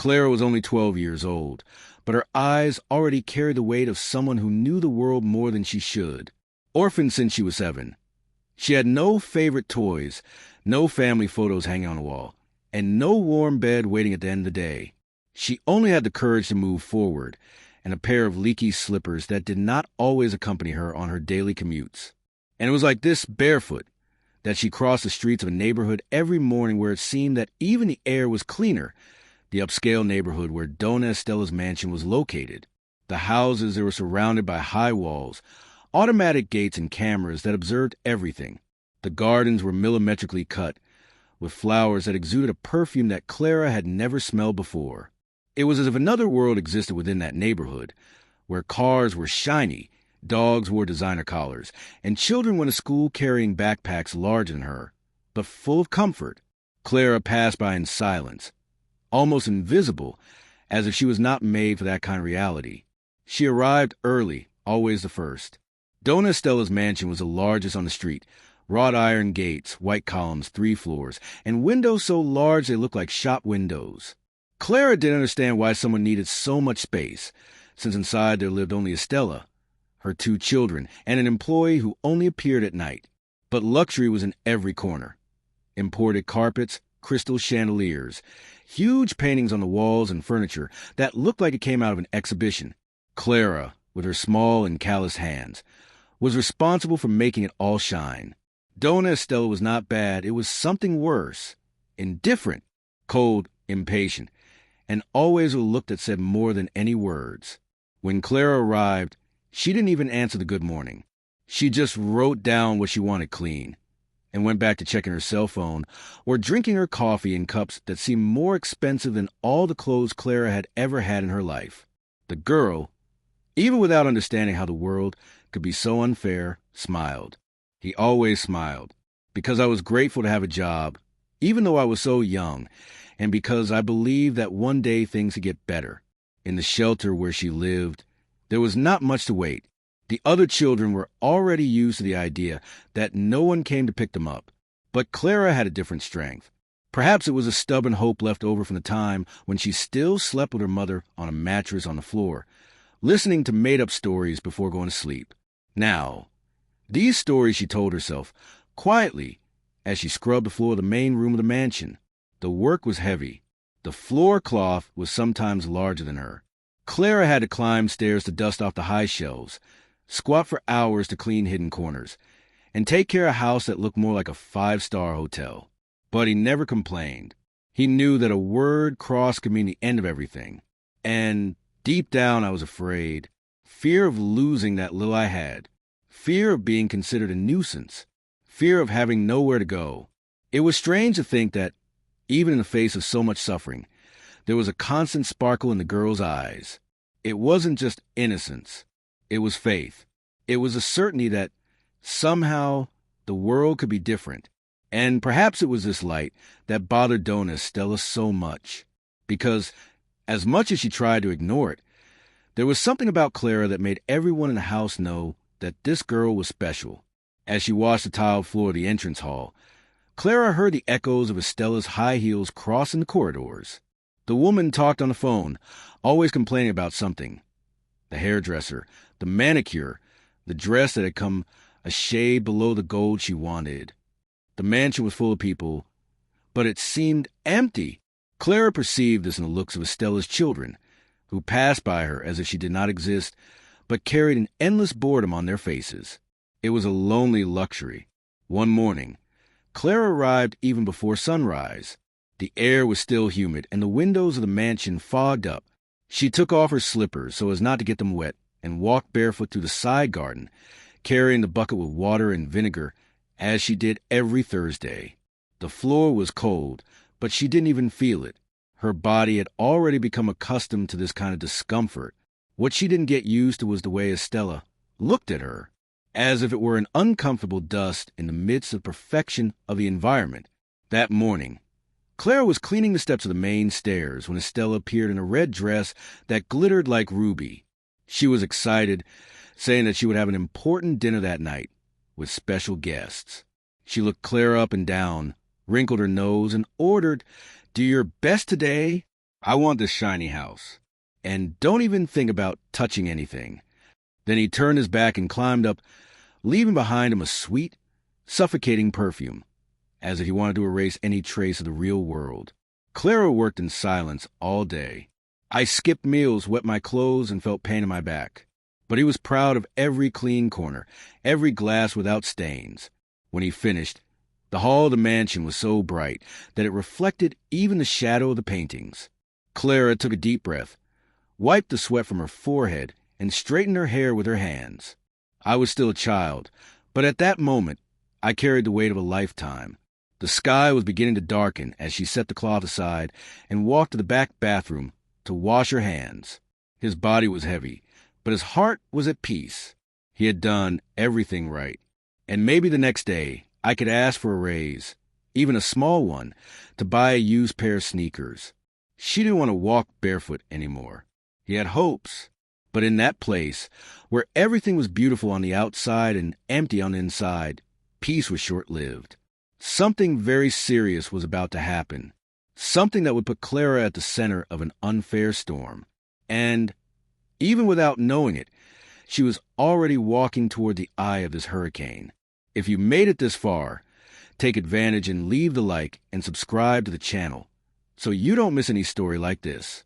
Clara was only 12 years old, but her eyes already carried the weight of someone who knew the world more than she should. Orphaned since she was 7, she had no favorite toys, no family photos hanging on the wall, and no warm bed waiting at the end of the day. She only had the courage to move forward, and a pair of leaky slippers that did not always accompany her on her daily commutes. And it was like this, barefoot, that she crossed the streets of a neighborhood every morning where it seemed that even the air was cleaner, the upscale neighborhood where Donna Estella's mansion was located. The houses, they were surrounded by high walls, automatic gates and cameras that observed everything. The gardens were millimetrically cut, with flowers that exuded a perfume that Clara had never smelled before. It was as if another world existed within that neighborhood, where cars were shiny, dogs wore designer collars, and children went to school carrying backpacks larger than her, but full of comfort. Clara passed by in silence, almost invisible, as if she was not made for that kind of reality. She arrived early, always the first. Donna Estella's mansion was the largest on the street. Wrought iron gates, white columns, 3 floors, and windows so large they looked like shop windows. Clara didn't understand why someone needed so much space, since inside there lived only Estella, her 2 children, and an employee who only appeared at night. But luxury was in every corner. Imported carpets, crystal chandeliers, huge paintings on the walls and furniture that looked like it came out of an exhibition. Clara, with her small and calloused hands, was responsible for making it all shine. Donna Estella was not bad, it was something worse. Indifferent, cold, impatient, and always a look that said more than any words. When Clara arrived, she didn't even answer the good morning. She just wrote down what she wanted clean, and went back to checking her cell phone or drinking her coffee in cups that seemed more expensive than all the clothes Clara had ever had in her life. The girl, even without understanding how the world could be so unfair, smiled. He always smiled, because I was grateful to have a job, even though I was so young, and because I believed that one day things would get better. In the shelter where she lived, there was not much to wait. The other children were already used to the idea that no one came to pick them up. But Clara had a different strength. Perhaps it was a stubborn hope left over from the time when she still slept with her mother on a mattress on the floor, listening to made-up stories before going to sleep. Now, these stories she told herself, quietly, as she scrubbed the floor of the main room of the mansion. The work was heavy. The floor cloth was sometimes larger than her. Clara had to climb stairs to dust off the high shelves, squat for hours to clean hidden corners, and take care of a house that looked more like a 5-star hotel. But he never complained. He knew that a word cross could mean the end of everything. And deep down I was afraid. Fear of losing that little I had. Fear of being considered a nuisance. Fear of having nowhere to go. It was strange to think that, even in the face of so much suffering, there was a constant sparkle in the girl's eyes. It wasn't just innocence. It was faith. It was a certainty that, somehow, the world could be different. And perhaps it was this light that bothered Donna Estella so much. Because, as much as she tried to ignore it, there was something about Clara that made everyone in the house know that this girl was special. As she washed the tiled floor of the entrance hall, Clara heard the echoes of Estella's high heels crossing the corridors. The woman talked on the phone, always complaining about something. The hairdresser, the manicure, the dress that had come a shade below the gold she wanted. The mansion was full of people, but it seemed empty. Clara perceived this in the looks of Estella's children, who passed by her as if she did not exist, but carried an endless boredom on their faces. It was a lonely luxury. One morning, Clara arrived even before sunrise. The air was still humid, and the windows of the mansion fogged up. She took off her slippers so as not to get them wet, and walked barefoot through the side garden, carrying the bucket with water and vinegar, as she did every Thursday. The floor was cold, but she didn't even feel it. Her body had already become accustomed to this kind of discomfort. What she didn't get used to was the way Estella looked at her, as if it were an uncomfortable dust in the midst of perfection of the environment. That morning, Clara was cleaning the steps of the main stairs when Estella appeared in a red dress that glittered like ruby. She was excited, saying that she would have an important dinner that night with special guests. She looked Clara up and down, wrinkled her nose, and ordered, "Do your best today." I want this shiny house. And don't even think about touching anything." Then he turned his back and climbed up, leaving behind him a sweet, suffocating perfume, as if he wanted to erase any trace of the real world. Clara worked in silence all day. I skipped meals, wet my clothes, and felt pain in my back. But he was proud of every clean corner, every glass without stains. When he finished, the hall of the mansion was so bright that it reflected even the shadow of the paintings. Clara took a deep breath, wiped the sweat from her forehead, and straightened her hair with her hands. I was still a child, but at that moment, I carried the weight of a lifetime. The sky was beginning to darken as she set the cloth aside and walked to the back bathroom to wash her hands. His body was heavy, but his heart was at peace. He had done everything right. And maybe the next day, I could ask for a raise, even a small one, to buy a used pair of sneakers. She didn't want to walk barefoot anymore. He had hopes, but in that place, where everything was beautiful on the outside and empty on the inside, peace was short-lived. Something very serious was about to happen, something that would put Clara at the center of an unfair storm. And, even without knowing it, she was already walking toward the eye of this hurricane. If you made it this far, take advantage and leave the like and subscribe to the channel so you don't miss any story like this.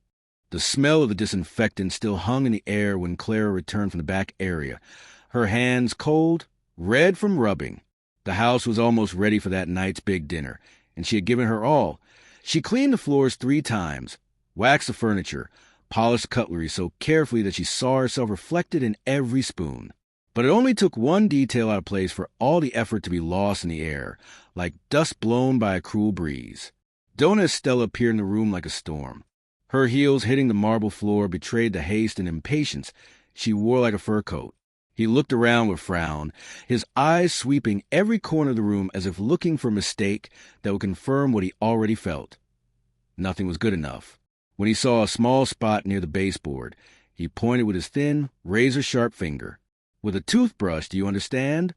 The smell of the disinfectant still hung in the air when Clara returned from the back area, her hands cold, red from rubbing. The house was almost ready for that night's big dinner, and she had given her all. She cleaned the floors 3 times, waxed the furniture, polished the cutlery so carefully that she saw herself reflected in every spoon. But it only took one detail out of place for all the effort to be lost in the air, like dust blown by a cruel breeze. Donna Estella appeared in the room like a storm. Her heels hitting the marble floor betrayed the haste and impatience she wore like a fur coat. He looked around with a frown, his eyes sweeping every corner of the room as if looking for a mistake that would confirm what he already felt. Nothing was good enough. When he saw a small spot near the baseboard, he pointed with his thin, razor-sharp finger. "With a toothbrush, do you understand?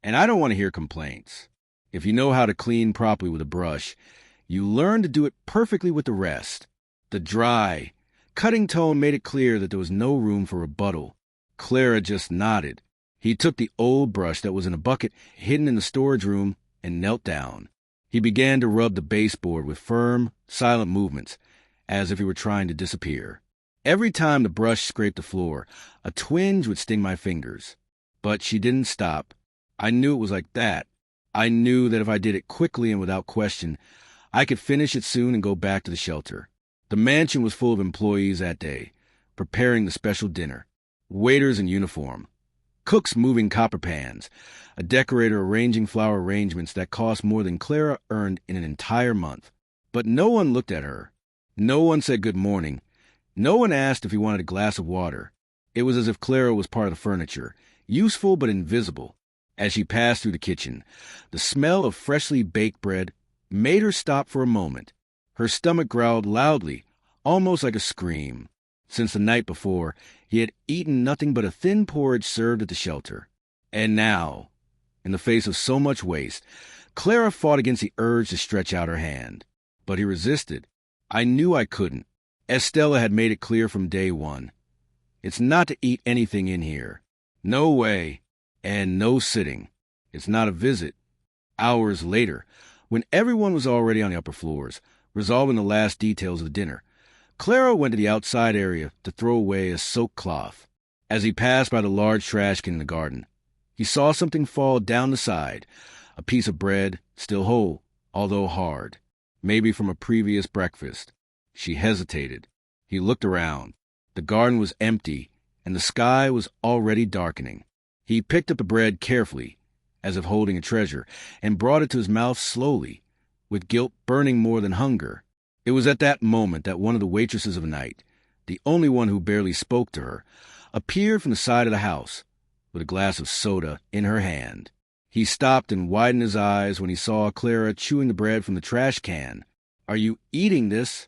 And I don't want to hear complaints. If you know how to clean properly with a brush, you learn to do it perfectly with the rest." The dry, cutting tone made it clear that there was no room for rebuttal. Clara just nodded. He took the old brush that was in a bucket hidden in the storage room and knelt down. He began to rub the baseboard with firm, silent movements, as if he were trying to disappear. Every time the brush scraped the floor, a twinge would sting my fingers. But she didn't stop. I knew it was like that. I knew that if I did it quickly and without question, I could finish it soon and go back to the shelter. The mansion was full of employees that day, preparing the special dinner. Waiters in uniform, cooks moving copper pans, a decorator arranging flower arrangements that cost more than Clara earned in an entire month. But no one looked at her. No one said good morning. No one asked if he wanted a glass of water. It was as if Clara was part of the furniture, useful but invisible. As she passed through the kitchen, the smell of freshly baked bread made her stop for a moment. Her stomach growled loudly, almost like a scream. Since the night before, he had eaten nothing but a thin porridge served at the shelter. And now, in the face of so much waste, Clara fought against the urge to stretch out her hand. But he resisted. I knew I couldn't. Estella had made it clear from day one. It's not to eat anything in here. No way. And no sitting. It's not a visit. Hours later, when everyone was already on the upper floors, resolving the last details of the dinner, Clara went to the outside area to throw away a soaked cloth. As he passed by the large trash can in the garden, he saw something fall down the side, a piece of bread, still whole, although hard, maybe from a previous breakfast. She hesitated. He looked around. The garden was empty, and the sky was already darkening. He picked up the bread carefully, as if holding a treasure, and brought it to his mouth slowly, with guilt burning more than hunger. It was at that moment that one of the waitresses of the night, the only one who barely spoke to her, appeared from the side of the house, with a glass of soda in her hand. He stopped and widened his eyes when he saw Clara chewing the bread from the trash can. "Are you eating this?"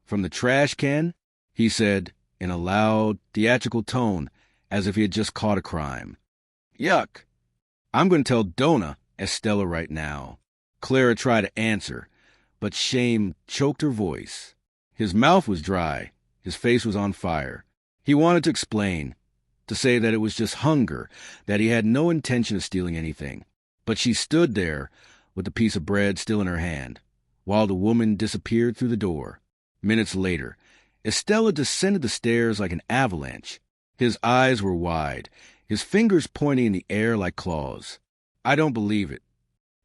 "From the trash can?" he said, in a loud, theatrical tone, as if he had just caught a crime. "Yuck! I'm going to tell Donna Estella right now." Clara tried to answer, but shame choked her voice. His mouth was dry. His face was on fire. He wanted to explain, to say that it was just hunger, that he had no intention of stealing anything. But she stood there with the piece of bread still in her hand, while the woman disappeared through the door. Minutes later, Estella descended the stairs like an avalanche. His eyes were wide, his fingers pointing in the air like claws. I don't believe it.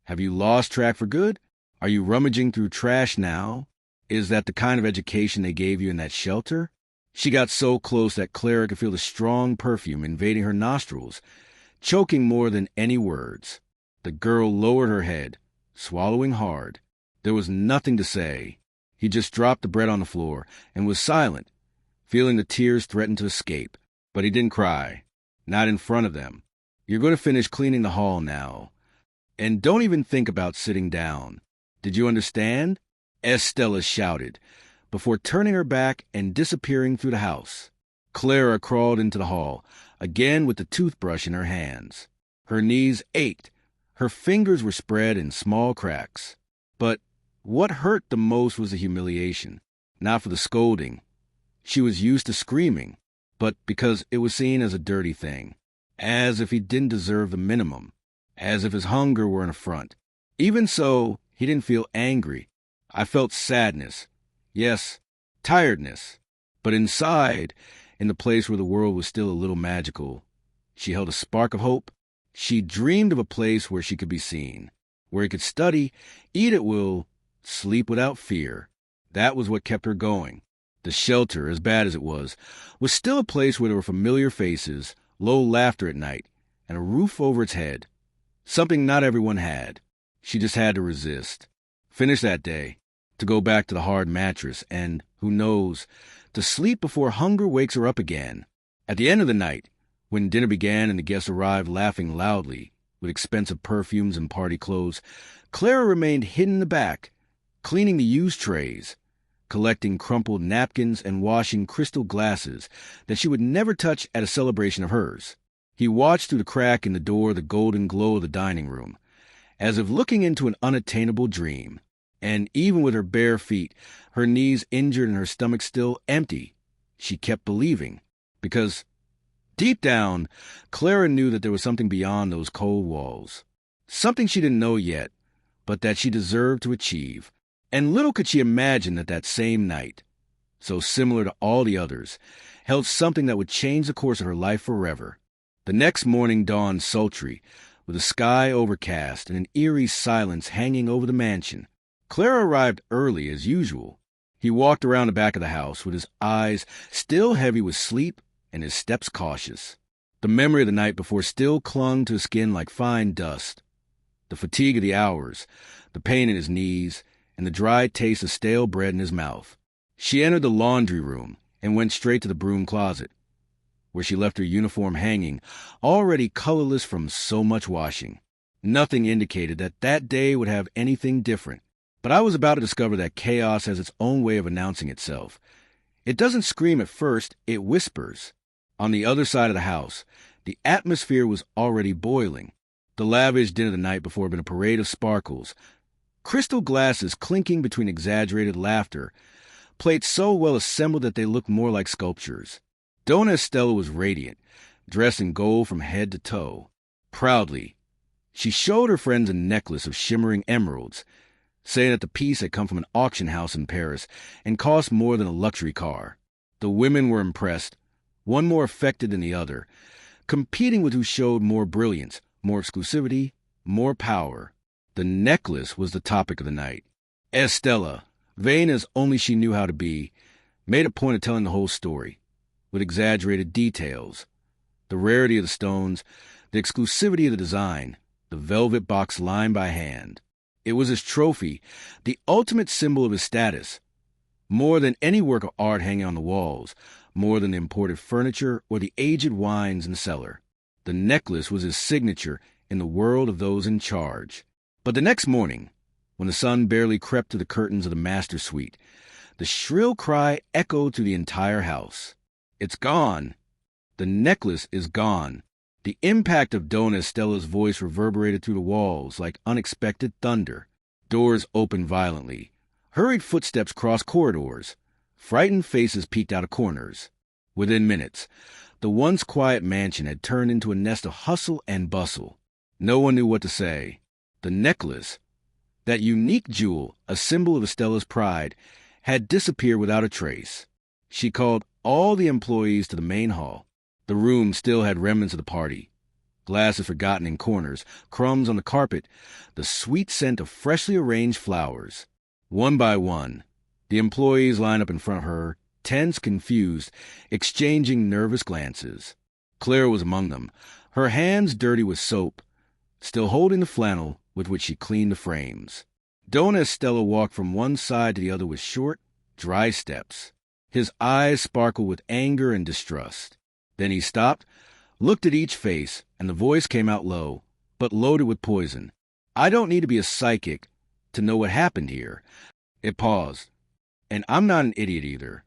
Have you lost track for good? Are you rummaging through trash now? Is that the kind of education they gave you in that shelter? She got so close that Clara could feel the strong perfume invading her nostrils, choking more than any words. The girl lowered her head, swallowing hard. There was nothing to say. He just dropped the bread on the floor and was silent, feeling the tears threaten to escape. But he didn't cry. Not in front of them. You're going to finish cleaning the hall now. And don't even think about sitting down. Did you understand? Estella shouted, before turning her back and disappearing through the house. Clara crawled into the hall, again with the toothbrush in her hands. Her knees ached. Her fingers were spread in small cracks. But what hurt the most was the humiliation, not for the scolding. She was used to screaming, but because it was seen as a dirty thing, as if he didn't deserve the minimum, as if his hunger were an affront. Even so, he didn't feel angry. I felt sadness. Yes, tiredness. But inside, in the place where the world was still a little magical, she held a spark of hope. She dreamed of a place where she could be seen, where he could study, eat at will, sleep without fear. That was what kept her going. The shelter, as bad as it was still a place where there were familiar faces, low laughter at night, and a roof over its head. Something not everyone had. She just had to resist. Finish that day, to go back to the hard mattress, and, who knows, to sleep before hunger wakes her up again. At the end of the night, when dinner began and the guests arrived laughing loudly, with expensive perfumes and party clothes, Clara remained hidden in the back, cleaning the used trays, collecting crumpled napkins and washing crystal glasses that she would never touch at a celebration of hers. He watched through the crack in the door the golden glow of the dining room, as if looking into an unattainable dream. And even with her bare feet, her knees injured and her stomach still empty, she kept believing, because deep down, Clara knew that there was something beyond those cold walls, something she didn't know yet, but that she deserved to achieve. And little could she imagine that that same night, so similar to all the others, held something that would change the course of her life forever. The next morning dawned sultry, with the sky overcast and an eerie silence hanging over the mansion. Clara arrived early as usual. He walked around the back of the house with his eyes still heavy with sleep and his steps cautious. The memory of the night before still clung to his skin like fine dust. The fatigue of the hours, the pain in his knees, and the dry taste of stale bread in his mouth. She entered the laundry room and went straight to the broom closet, where she left her uniform hanging, already colorless from so much washing. Nothing indicated that that day would have anything different. But I was about to discover that chaos has its own way of announcing itself. It doesn't scream at first, it whispers. On the other side of the house, the atmosphere was already boiling. The lavish dinner the night before had been a parade of sparkles, crystal glasses clinking between exaggerated laughter, plates so well assembled that they looked more like sculptures. Donna Estella was radiant, dressed in gold from head to toe. Proudly, she showed her friends a necklace of shimmering emeralds, saying that the piece had come from an auction house in Paris and cost more than a luxury car. The women were impressed, one more affected than the other, competing with who showed more brilliance, more exclusivity, more power. The necklace was the topic of the night. Estella, vain as only she knew how to be, made a point of telling the whole story, with exaggerated details. The rarity of the stones, the exclusivity of the design, the velvet box lined by hand. It was his trophy, the ultimate symbol of his status. More than any work of art hanging on the walls, more than the imported furniture or the aged wines in the cellar. The necklace was his signature in the world of those in charge. But the next morning, when the sun barely crept through the curtains of the master suite, the shrill cry echoed through the entire house. It's gone. The necklace is gone. The impact of Donna Estella's voice reverberated through the walls like unexpected thunder. Doors opened violently. Hurried footsteps crossed corridors. Frightened faces peeked out of corners. Within minutes, the once quiet mansion had turned into a nest of hustle and bustle. No one knew what to say. The necklace, that unique jewel, a symbol of Estella's pride, had disappeared without a trace. She called all the employees to the main hall. The room still had remnants of the party. Glasses forgotten in corners, crumbs on the carpet, the sweet scent of freshly arranged flowers. One by one, the employees lined up in front of her, tense, confused, exchanging nervous glances. Clara was among them, her hands dirty with soap, still holding the flannel with which she cleaned the frames. Dona Estella walked from one side to the other with short, dry steps. His eyes sparkled with anger and distrust. Then he stopped, looked at each face, and the voice came out low, but loaded with poison. I don't need to be a psychic to know what happened here. It paused. And I'm not an idiot either.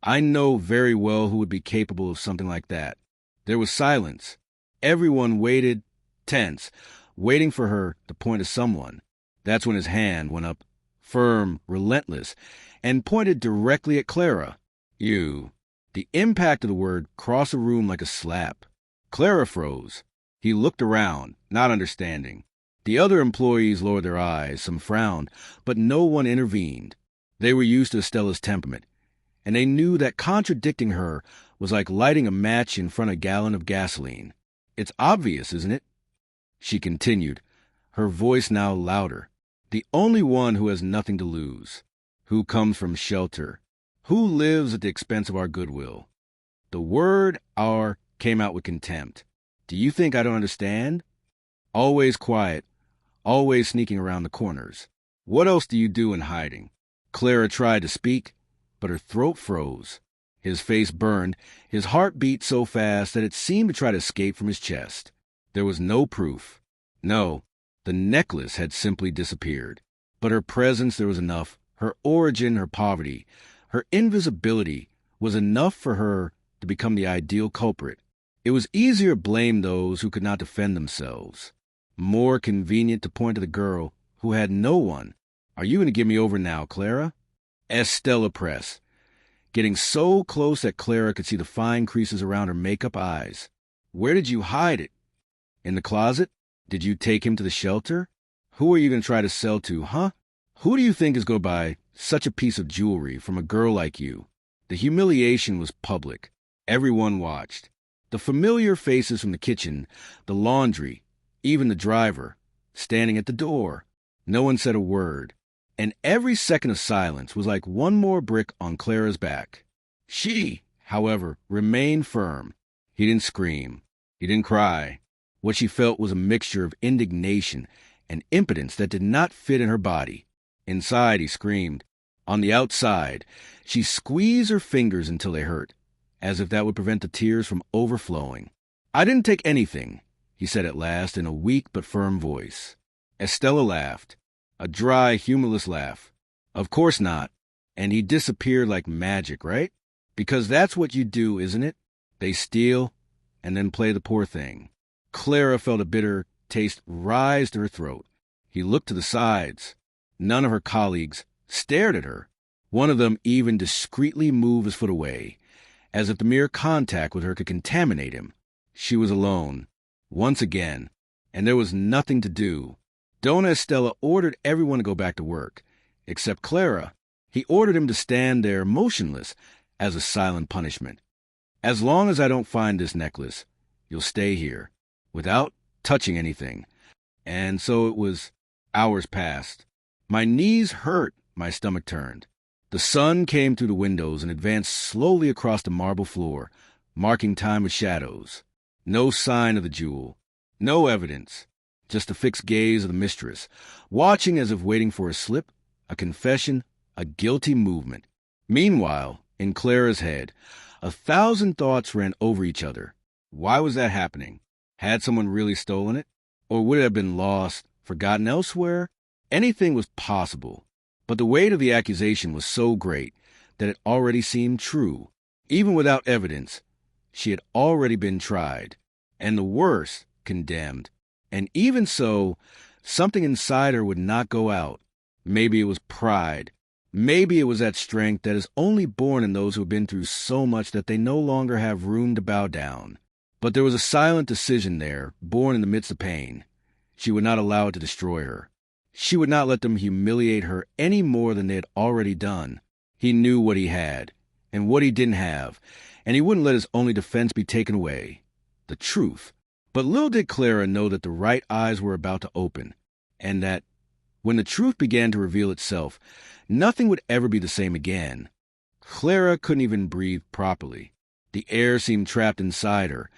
I know very well who would be capable of something like that. There was silence. Everyone waited, tense, waiting for her to point to someone. That's when his hand went up, firm, relentless, and pointed directly at Clara. You. The impact of the word crossed the room like a slap. Clara froze. He looked around, not understanding. The other employees lowered their eyes, some frowned, but no one intervened. They were used to Estella's temperament, and they knew that contradicting her was like lighting a match in front of a gallon of gasoline. It's obvious, isn't it? She continued, her voice now louder. The only one who has nothing to lose, who comes from shelter, who lives at the expense of our goodwill. The word "our" came out with contempt. Do you think I don't understand? Always quiet, always sneaking around the corners. What else do you do in hiding? Clara tried to speak, but her throat froze. His face burned, his heart beat so fast that it seemed to try to escape from his chest. There was no proof. No, the necklace had simply disappeared. But her presence, there was enough. Her origin, her poverty, her invisibility was enough for her to become the ideal culprit. It was easier to blame those who could not defend themselves. More convenient to point to the girl who had no one. Are you going to give me over now, Clara? Estella pressed, getting so close that Clara could see the fine creases around her makeup eyes. Where did you hide it? In the closet? Did you take him to the shelter? Who are you going to try to sell to, huh? Who do you think is going to buy such a piece of jewelry from a girl like you? The humiliation was public. Everyone watched. The familiar faces from the kitchen, the laundry, even the driver, standing at the door. No one said a word. And every second of silence was like one more brick on Clara's back. She, however, remained firm. He didn't scream. He didn't cry. What she felt was a mixture of indignation and impotence that did not fit in her body. Inside, he screamed. On the outside, she squeezed her fingers until they hurt, as if that would prevent the tears from overflowing. I didn't take anything, he said at last in a weak but firm voice. Estella laughed. A dry, humorless laugh. Of course not. And he disappeared like magic, right? Because that's what you do, isn't it? They steal and then play the poor thing. Clara felt a bitter taste rise to her throat. He looked to the sides. None of her colleagues stared at her. One of them even discreetly moved his foot away, as if the mere contact with her could contaminate him. She was alone, once again, and there was nothing to do. Dona Estella ordered everyone to go back to work, except Clara. He ordered him to stand there motionless as a silent punishment. As long as I don't find this necklace, you'll stay here, without touching anything. And so it was. Hours passed. My knees hurt, my stomach turned. The sun came through the windows and advanced slowly across the marble floor, marking time with shadows. No sign of the jewel. No evidence. Just the fixed gaze of the mistress, watching as if waiting for a slip, a confession, a guilty movement. Meanwhile, in Clara's head, 1,000 thoughts ran over each other. Why was that happening? Had someone really stolen it? Or would it have been lost, forgotten elsewhere? Anything was possible. But the weight of the accusation was so great that it already seemed true. Even without evidence, she had already been tried. And the worst, condemned. And even so, something inside her would not go out. Maybe it was pride. Maybe it was that strength that is only born in those who have been through so much that they no longer have room to bow down. But there was a silent decision there, born in the midst of pain. She would not allow it to destroy her. She would not let them humiliate her any more than they had already done. He knew what he had, and what he didn't have, and he wouldn't let his only defense be taken away. The truth. But little did Clara know that the right eyes were about to open, and that, when the truth began to reveal itself, nothing would ever be the same again. Clara couldn't even breathe properly. The air seemed trapped inside her,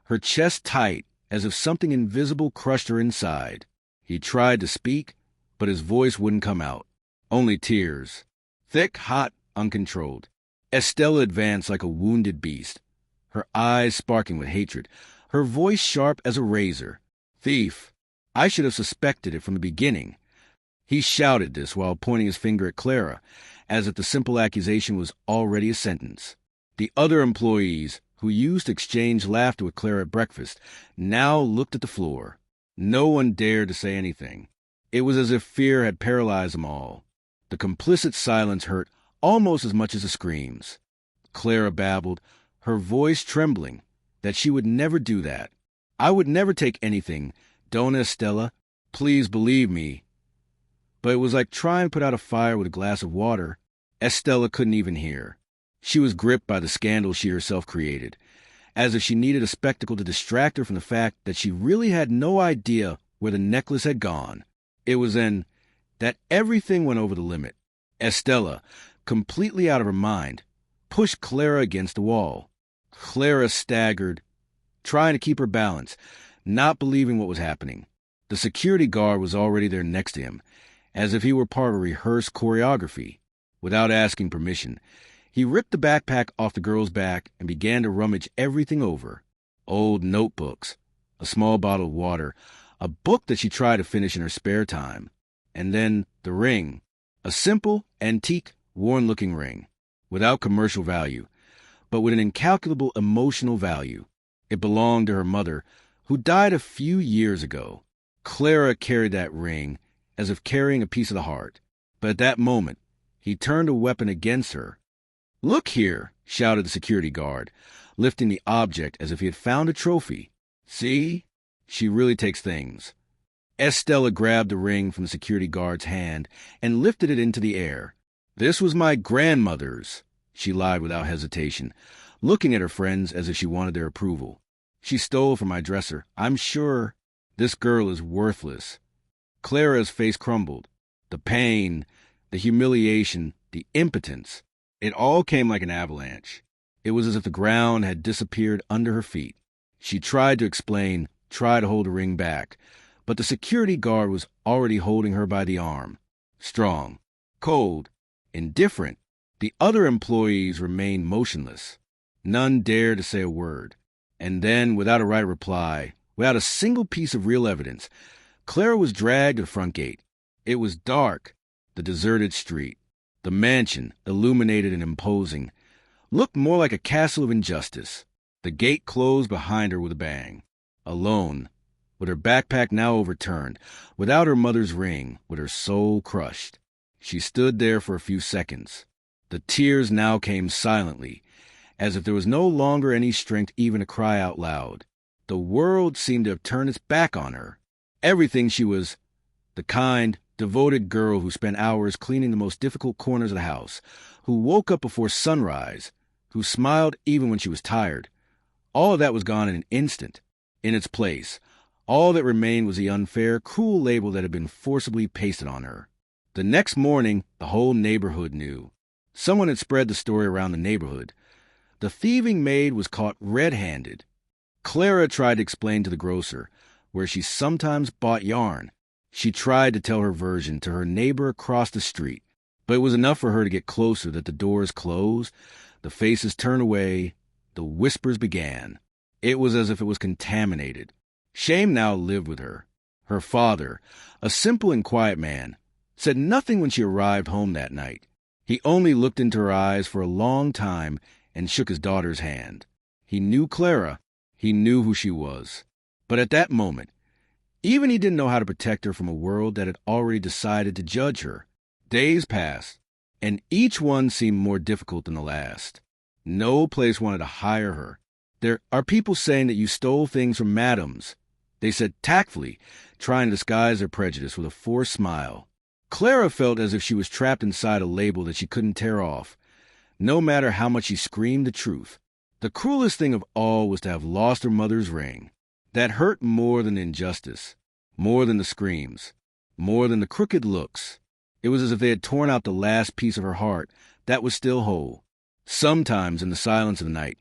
her chest tight, as if something invisible crushed her inside. He tried to speak, but his voice wouldn't come out. Only tears. Thick, hot, uncontrolled. Estella advanced like a wounded beast, her eyes sparking with hatred, her voice sharp as a razor. Thief! I should have suspected it from the beginning. He shouted this while pointing his finger at Clara, as if the simple accusation was already a sentence. The other employees, who used to exchange laughter with Clara at breakfast, now looked at the floor. No one dared to say anything. It was as if fear had paralyzed them all. The complicit silence hurt almost as much as the screams. Clara babbled, her voice trembling, that she would never do that. I would never take anything, Dona Estella. Please believe me. But it was like trying to put out a fire with a glass of water. Estella couldn't even hear. She was gripped by the scandal she herself created, as if she needed a spectacle to distract her from the fact that she really had no idea where the necklace had gone. It was then that everything went over the limit. Estella, completely out of her mind, pushed Clara against the wall. Clara staggered, trying to keep her balance, not believing what was happening. The security guard was already there next to him, as if he were part of a rehearsed choreography. Without asking permission, he ripped the backpack off the girl's back and began to rummage everything over. Old notebooks, a small bottle of water, a book that she tried to finish in her spare time, and then the ring, a simple, antique, worn-looking ring, without commercial value, but with an incalculable emotional value. It belonged to her mother, who died a few years ago. Clara carried that ring as if carrying a piece of the heart. But at that moment, he turned a weapon against her. "Look here," shouted the security guard, lifting the object as if he had found a trophy. "See? She really takes things." Estella grabbed the ring from the security guard's hand and lifted it into the air. "This was my grandmother's," she lied without hesitation, looking at her friends as if she wanted their approval. "She stole from my dresser. I'm sure this girl is worthless." Clara's face crumbled. The pain, the humiliation, the impotence, it all came like an avalanche. It was as if the ground had disappeared under her feet. She tried to explain, tried to hold the ring back, but the security guard was already holding her by the arm. Strong, cold, indifferent. The other employees remained motionless. None dared to say a word. And then, without a right reply, without a single piece of real evidence, Clara was dragged to the front gate. It was dark, the deserted street. The mansion, illuminated and imposing, looked more like a castle of injustice. The gate closed behind her with a bang. Alone, with her backpack now overturned, without her mother's ring, with her soul crushed. She stood there for a few seconds. The tears now came silently, as if there was no longer any strength even to cry out loud. The world seemed to have turned its back on her. Everything she was, the kind, devoted girl who spent hours cleaning the most difficult corners of the house, who woke up before sunrise, who smiled even when she was tired. All of that was gone in an instant. In its place, all that remained was the unfair, cruel label that had been forcibly pasted on her. The next morning, the whole neighborhood knew. Someone had spread the story around the neighborhood. The thieving maid was caught red-handed. Clara tried to explain to the grocer, where she sometimes bought yarn. She tried to tell her version to her neighbor across the street, but it was enough for her to get closer that the doors closed, the faces turned away, the whispers began. It was as if it was contaminated. Shame now lived with her. Her father, a simple and quiet man, said nothing when she arrived home that night. He only looked into her eyes for a long time and shook his daughter's hand. He knew Clara. He knew who she was. But at that moment, even he didn't know how to protect her from a world that had already decided to judge her. Days passed. and each one seemed more difficult than the last. No place wanted to hire her. There are people saying that you stole things from madams, they said tactfully, trying to disguise their prejudice with a forced smile. Clara felt as if she was trapped inside a label that she couldn't tear off, no matter how much she screamed the truth. The cruelest thing of all was to have lost her mother's ring. That hurt more than injustice, more than the screams, more than the crooked looks. It was as if they had torn out the last piece of her heart that was still whole. Sometimes, in the silence of the night,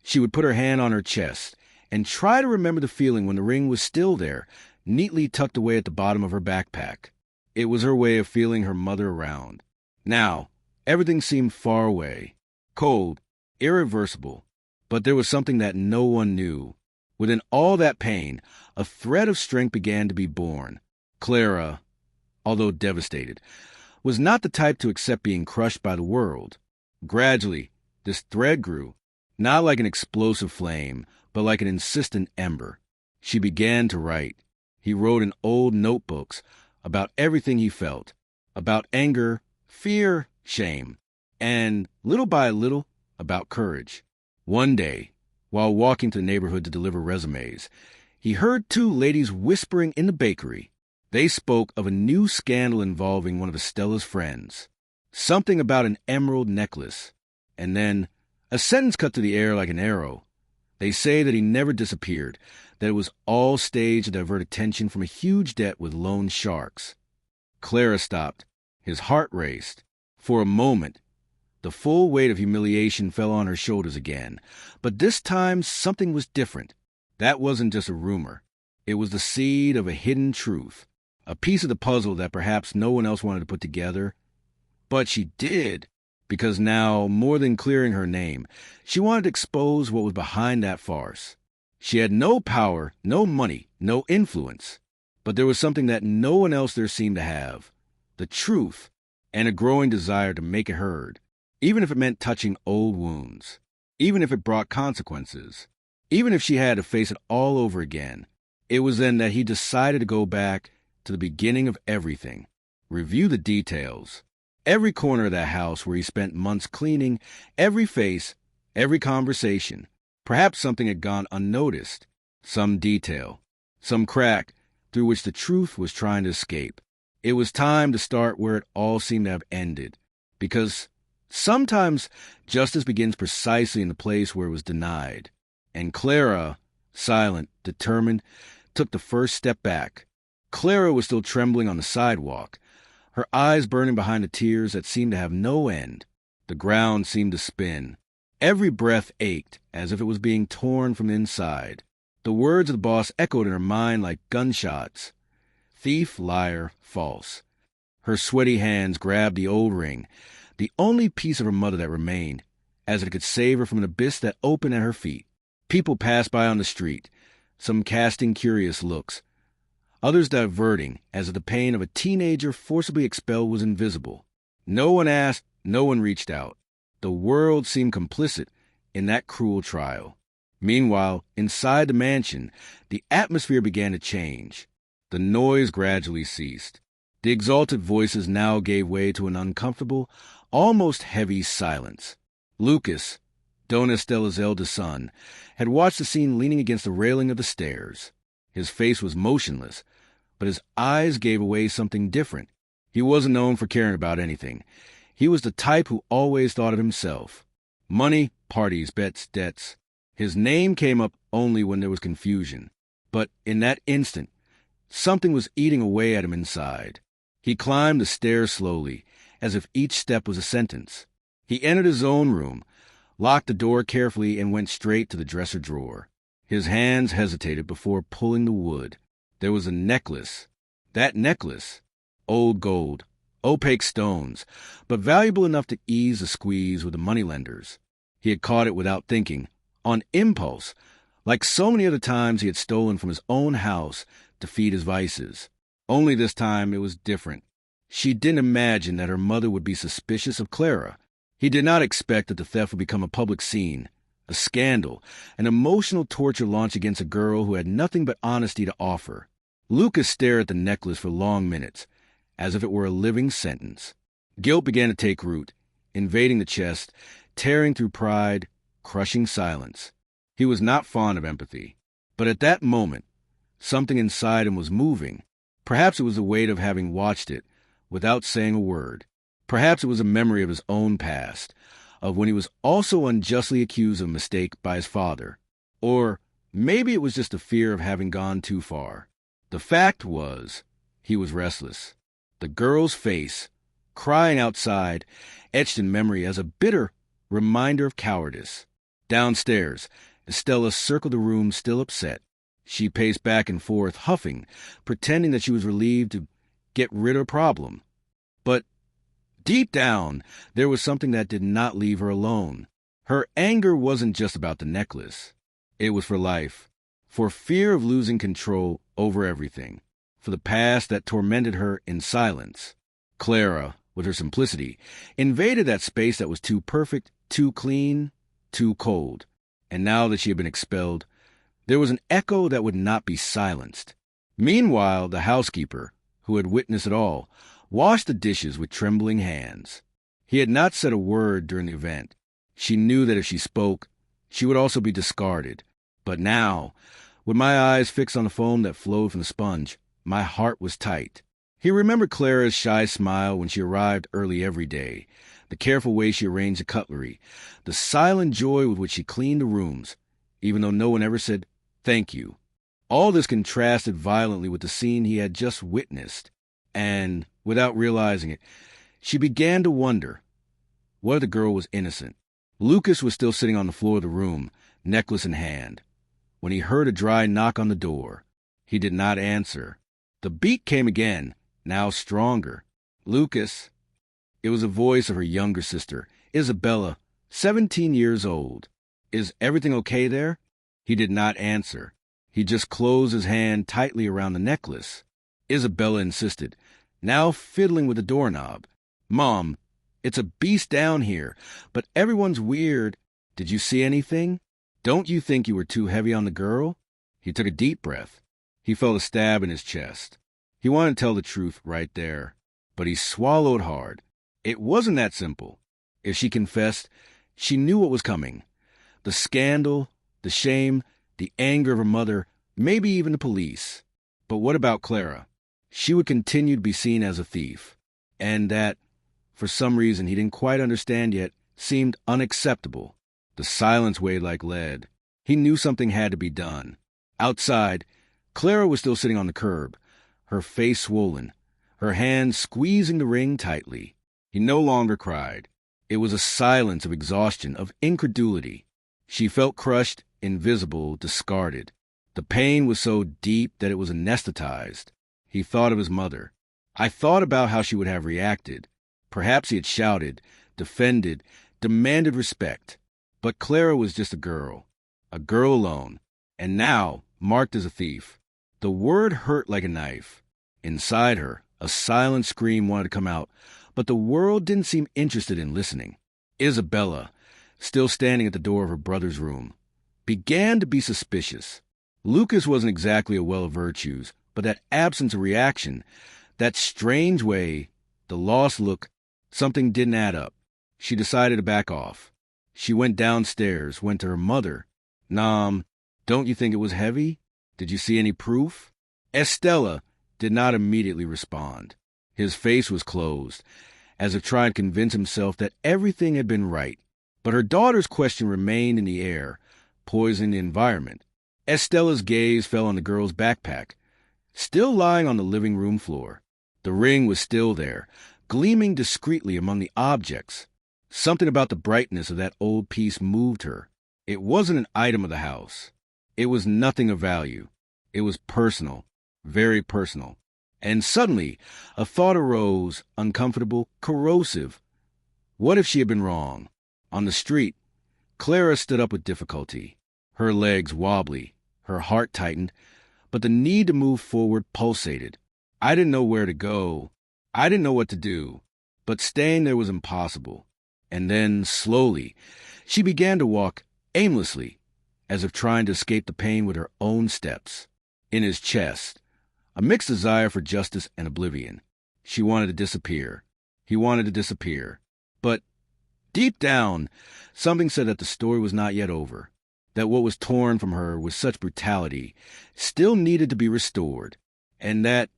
she would put her hand on her chest and try to remember the feeling when the ring was still there, neatly tucked away at the bottom of her backpack. It was her way of feeling her mother around. Now, everything seemed far away, cold, irreversible, but there was something that no one knew. Within all that pain, a thread of strength began to be born. Clara, although devastated, was not the type to accept being crushed by the world. Gradually, this thread grew, not like an explosive flame, but like an insistent ember. She began to write. He wrote in old notebooks about everything he felt, about anger, fear, shame, and, little by little, about courage. One day, while walking to the neighborhood to deliver resumes, he heard two ladies whispering in the bakery. They spoke of a new scandal involving one of Estella's friends. Something about an emerald necklace. And then, a sentence cut to the air like an arrow. They say that he never disappeared, that it was all staged to divert attention from a huge debt with loan sharks. Clara stopped. His heart raced. For a moment, the full weight of humiliation fell on her shoulders again. But this time, something was different. That wasn't just a rumor. It was the seed of a hidden truth, a piece of the puzzle that perhaps no one else wanted to put together. But she did, because now, more than clearing her name, she wanted to expose what was behind that farce. She had no power, no money, no influence, but there was something that no one else there seemed to have, the truth, and a growing desire to make it heard, even if it meant touching old wounds, even if it brought consequences, even if she had to face it all over again. It was then that he decided to go back to the beginning of everything, review the details. Every corner of that house where he spent months cleaning, every face, every conversation. Perhaps something had gone unnoticed, some detail, some crack through which the truth was trying to escape. It was time to start where it all seemed to have ended, because sometimes justice begins precisely in the place where it was denied. And Clara, silent, determined, took the first step back. Clara was still trembling on the sidewalk, her eyes burning behind the tears that seemed to have no end. The ground seemed to spin. Every breath ached, as if it was being torn from inside. The words of the boss echoed in her mind like gunshots. Thief, liar, false. Her sweaty hands grabbed the old ring, the only piece of her mother that remained, as if it could save her from an abyss that opened at her feet. People passed by on the street, some casting curious looks, others diverting, as if the pain of a teenager forcibly expelled was invisible. No one asked, no one reached out. The world seemed complicit in that cruel trial. Meanwhile, inside the mansion, the atmosphere began to change. The noise gradually ceased. The exalted voices now gave way to an uncomfortable, almost heavy silence. Lucas, Dona Estella's eldest son, had watched the scene leaning against the railing of the stairs. His face was motionless, but his eyes gave away something different. He wasn't known for caring about anything. He was the type who always thought of himself. Money, parties, bets, debts. His name came up only when there was confusion. But in that instant, something was eating away at him inside. He climbed the stairs slowly, as if each step was a sentence. He entered his own room, locked the door carefully, and went straight to the dresser drawer. His hands hesitated before pulling the wood. There was a necklace. That necklace, old gold, opaque stones, but valuable enough to ease the squeeze with the moneylenders. He had caught it without thinking, on impulse, like so many other times he had stolen from his own house to feed his vices. Only this time it was different. She didn't imagine that her mother would be suspicious of Clara. He did not expect that the theft would become a public scene, a scandal, an emotional torture launched against a girl who had nothing but honesty to offer. Lucas stared at the necklace for long minutes, as if it were a living sentence. Guilt began to take root, invading the chest, tearing through pride, crushing silence. He was not fond of empathy. But at that moment, something inside him was moving. Perhaps it was the weight of having watched it without saying a word. Perhaps it was a memory of his own past, of when he was also unjustly accused of a mistake by his father. Or maybe it was just a fear of having gone too far. The fact was, he was restless. The girl's face, crying outside, etched in memory as a bitter reminder of cowardice. Downstairs, Estella circled the room, still upset. She paced back and forth, huffing, pretending that she was relieved to get rid of a problem. But deep down, there was something that did not leave her alone. Her anger wasn't just about the necklace. It was for life, for fear of losing control over everything, for the past that tormented her in silence. Clara, with her simplicity, invaded that space that was too perfect, too clean, too cold. And now that she had been expelled, there was an echo that would not be silenced. Meanwhile, the housekeeper, who had witnessed it all, washed the dishes with trembling hands. He had not said a word during the event. She knew that if she spoke, she would also be discarded. But now, with my eyes fixed on the foam that flowed from the sponge, my heart was tight. He remembered Clara's shy smile when she arrived early every day, the careful way she arranged the cutlery, the silent joy with which she cleaned the rooms, even though no one ever said, "Thank you." All this contrasted violently with the scene he had just witnessed, and, without realizing it, she began to wonder whether the girl was innocent. Lucas was still sitting on the floor of the room, necklace in hand, when he heard a dry knock on the door. He did not answer. The beat came again, now stronger. "Lucas." It was the voice of her younger sister, Isabella, 17 years old. "Is everything okay there?" He did not answer. He just closed his hand tightly around the necklace. Isabella insisted, now fiddling with the doorknob. "Mom, it's a beast down here, but everyone's weird. Did you see anything? Don't you think you were too heavy on the girl?" He took a deep breath. He felt a stab in his chest. He wanted to tell the truth right there, but he swallowed hard. It wasn't that simple. If she confessed, she knew what was coming. The scandal, the shame, the anger of her mother, maybe even the police. But what about Clara? She would continue to be seen as a thief. And that, for some reason he didn't quite understand yet, seemed unacceptable. The silence weighed like lead. He knew something had to be done. Outside, Clara was still sitting on the curb, her face swollen, her hands squeezing the ring tightly. He no longer cried. It was a silence of exhaustion, of incredulity. She felt crushed, invisible, discarded. The pain was so deep that it was anesthetized. He thought of his mother. I thought about how she would have reacted. Perhaps he had shouted, defended, demanded respect. But Clara was just a girl alone, and now marked as a thief. The word hurt like a knife. Inside her, a silent scream wanted to come out, but the world didn't seem interested in listening. Isabella, still standing at the door of her brother's room, began to be suspicious. Lucas wasn't exactly a well of virtues, but that absence of reaction, that strange way, the lost look, something didn't add up. She decided to back off. She went downstairs, went to her mother. "Nom, don't you think it was heavy? Did you see any proof?" Estella did not immediately respond. His face was closed, as if trying to convince himself that everything had been right. But her daughter's question remained in the air, poisoning the environment. Estella's gaze fell on the girl's backpack, still lying on the living room floor. The ring was still there, gleaming discreetly among the objects. Something about the brightness of that old piece moved her. It wasn't an item of the house. It was nothing of value. It was personal, very personal. And suddenly, a thought arose, uncomfortable, corrosive. What if she had been wrong? On the street, Clara stood up with difficulty, her legs wobbly, her heart tightened, but the need to move forward pulsated. I didn't know where to go. I didn't know what to do. But staying there was impossible. And then, slowly, she began to walk aimlessly, as if trying to escape the pain with her own steps. In his chest, a mixed desire for justice and oblivion. She wanted to disappear. He wanted to disappear. But deep down, something said that the story was not yet over, that what was torn from her with such brutality still needed to be restored, and that,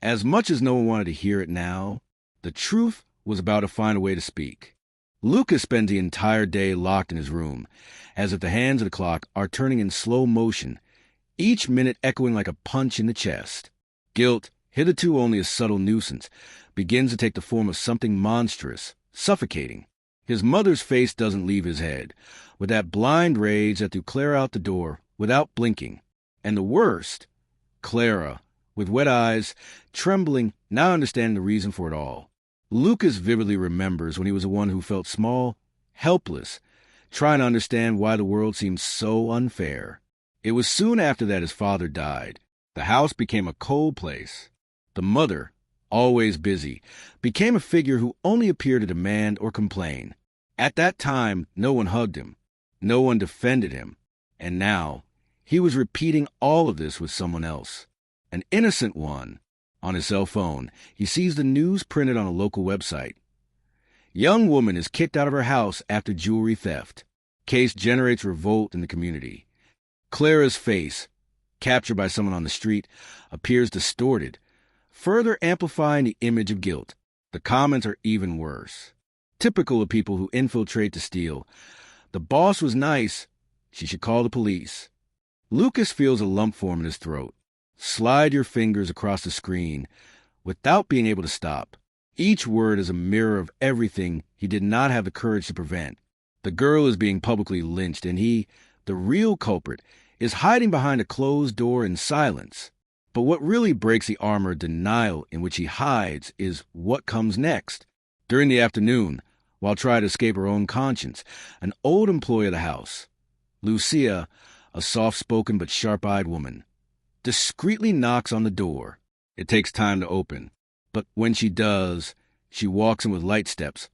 as much as no one wanted to hear it now, the truth was about to find a way to speak. Lucas spends the entire day locked in his room, as if the hands of the clock are turning in slow motion, each minute echoing like a punch in the chest. Guilt, hitherto only a subtle nuisance, begins to take the form of something monstrous, suffocating. His mother's face doesn't leave his head, with that blind rage that threw Clara out the door without blinking. And the worst, Clara, with wet eyes, trembling, now understanding the reason for it all. Lucas vividly remembers when he was the one who felt small, helpless, trying to understand why the world seemed so unfair. It was soon after that his father died. The house became a cold place. The mother, always busy, became a figure who only appeared to demand or complain. At that time, no one hugged him. No one defended him. And now, he was repeating all of this with someone else. An innocent one. On his cell phone, he sees the news printed on a local website. Young woman is kicked out of her house after jewelry theft. Case generates revolt in the community. Clara's face, captured by someone on the street, appears distorted, further amplifying the image of guilt. The comments are even worse. Typical of people who infiltrate to steal. The boss was nice. She should call the police. Lucas feels a lump form in his throat. Slide your fingers across the screen without being able to stop. Each word is a mirror of everything he did not have the courage to prevent. The girl is being publicly lynched, and he, the real culprit, is hiding behind a closed door in silence. But what really breaks the armor of denial in which he hides is what comes next. During the afternoon, while trying to escape her own conscience, an old employee of the house, Lucia, a soft-spoken but sharp-eyed woman, discreetly knocks on the door. It takes time to open, but when she does, she walks in with light steps,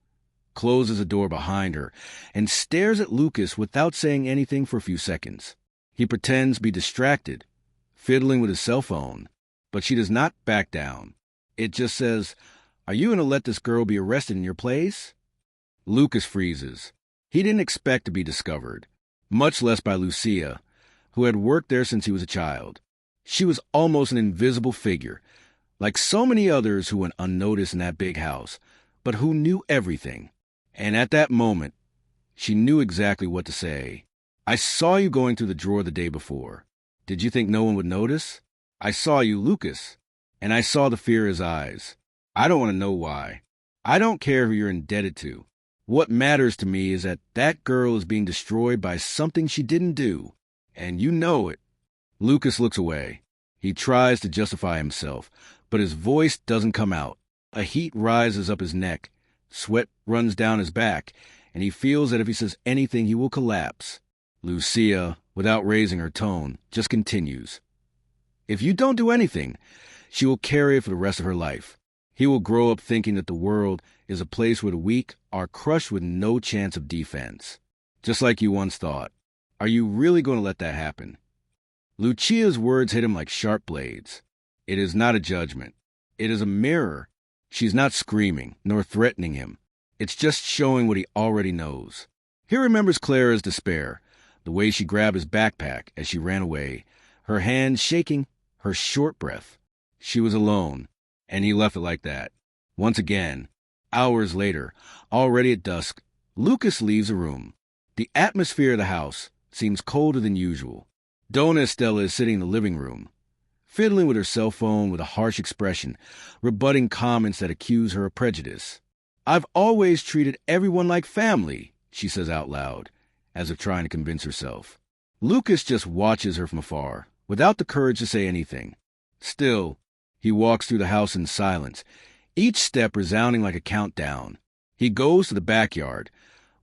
closes the door behind her, and stares at Lucas without saying anything for a few seconds. He pretends to be distracted, fiddling with his cell phone, but she does not back down. It just says, "Are you going to let this girl be arrested in your place?" Lucas freezes. He didn't expect to be discovered, much less by Lucia, who had worked there since he was a child. She was almost an invisible figure, like so many others who went unnoticed in that big house, but who knew everything. And at that moment, she knew exactly what to say. "I saw you going through the drawer the day before. Did you think no one would notice? I saw you, Lucas, and I saw the fear in his eyes. I don't want to know why. I don't care who you're indebted to. What matters to me is that that girl is being destroyed by something she didn't do, and you know it." Lucas looks away. He tries to justify himself, but his voice doesn't come out. A heat rises up his neck, sweat runs down his back, and he feels that if he says anything, he will collapse. Lucia, without raising her tone, just continues. "If you don't do anything, she will carry it for the rest of her life. He will grow up thinking that the world is a place where the weak are crushed with no chance of defense. Just like you once thought. Are you really going to let that happen?" Lucia's words hit him like sharp blades. It is not a judgment. It is a mirror. She's not screaming, nor threatening him. It's just showing what he already knows. He remembers Clara's despair, the way she grabbed his backpack as she ran away, her hands shaking, her short breath. She was alone, and he left it like that. Once again, hours later, already at dusk, Lucas leaves the room. The atmosphere of the house seems colder than usual. Donna Estella is sitting in the living room, fiddling with her cell phone with a harsh expression, rebutting comments that accuse her of prejudice. "I've always treated everyone like family," she says out loud, as if trying to convince herself. Lucas just watches her from afar, without the courage to say anything. Still, he walks through the house in silence, each step resounding like a countdown. He goes to the backyard,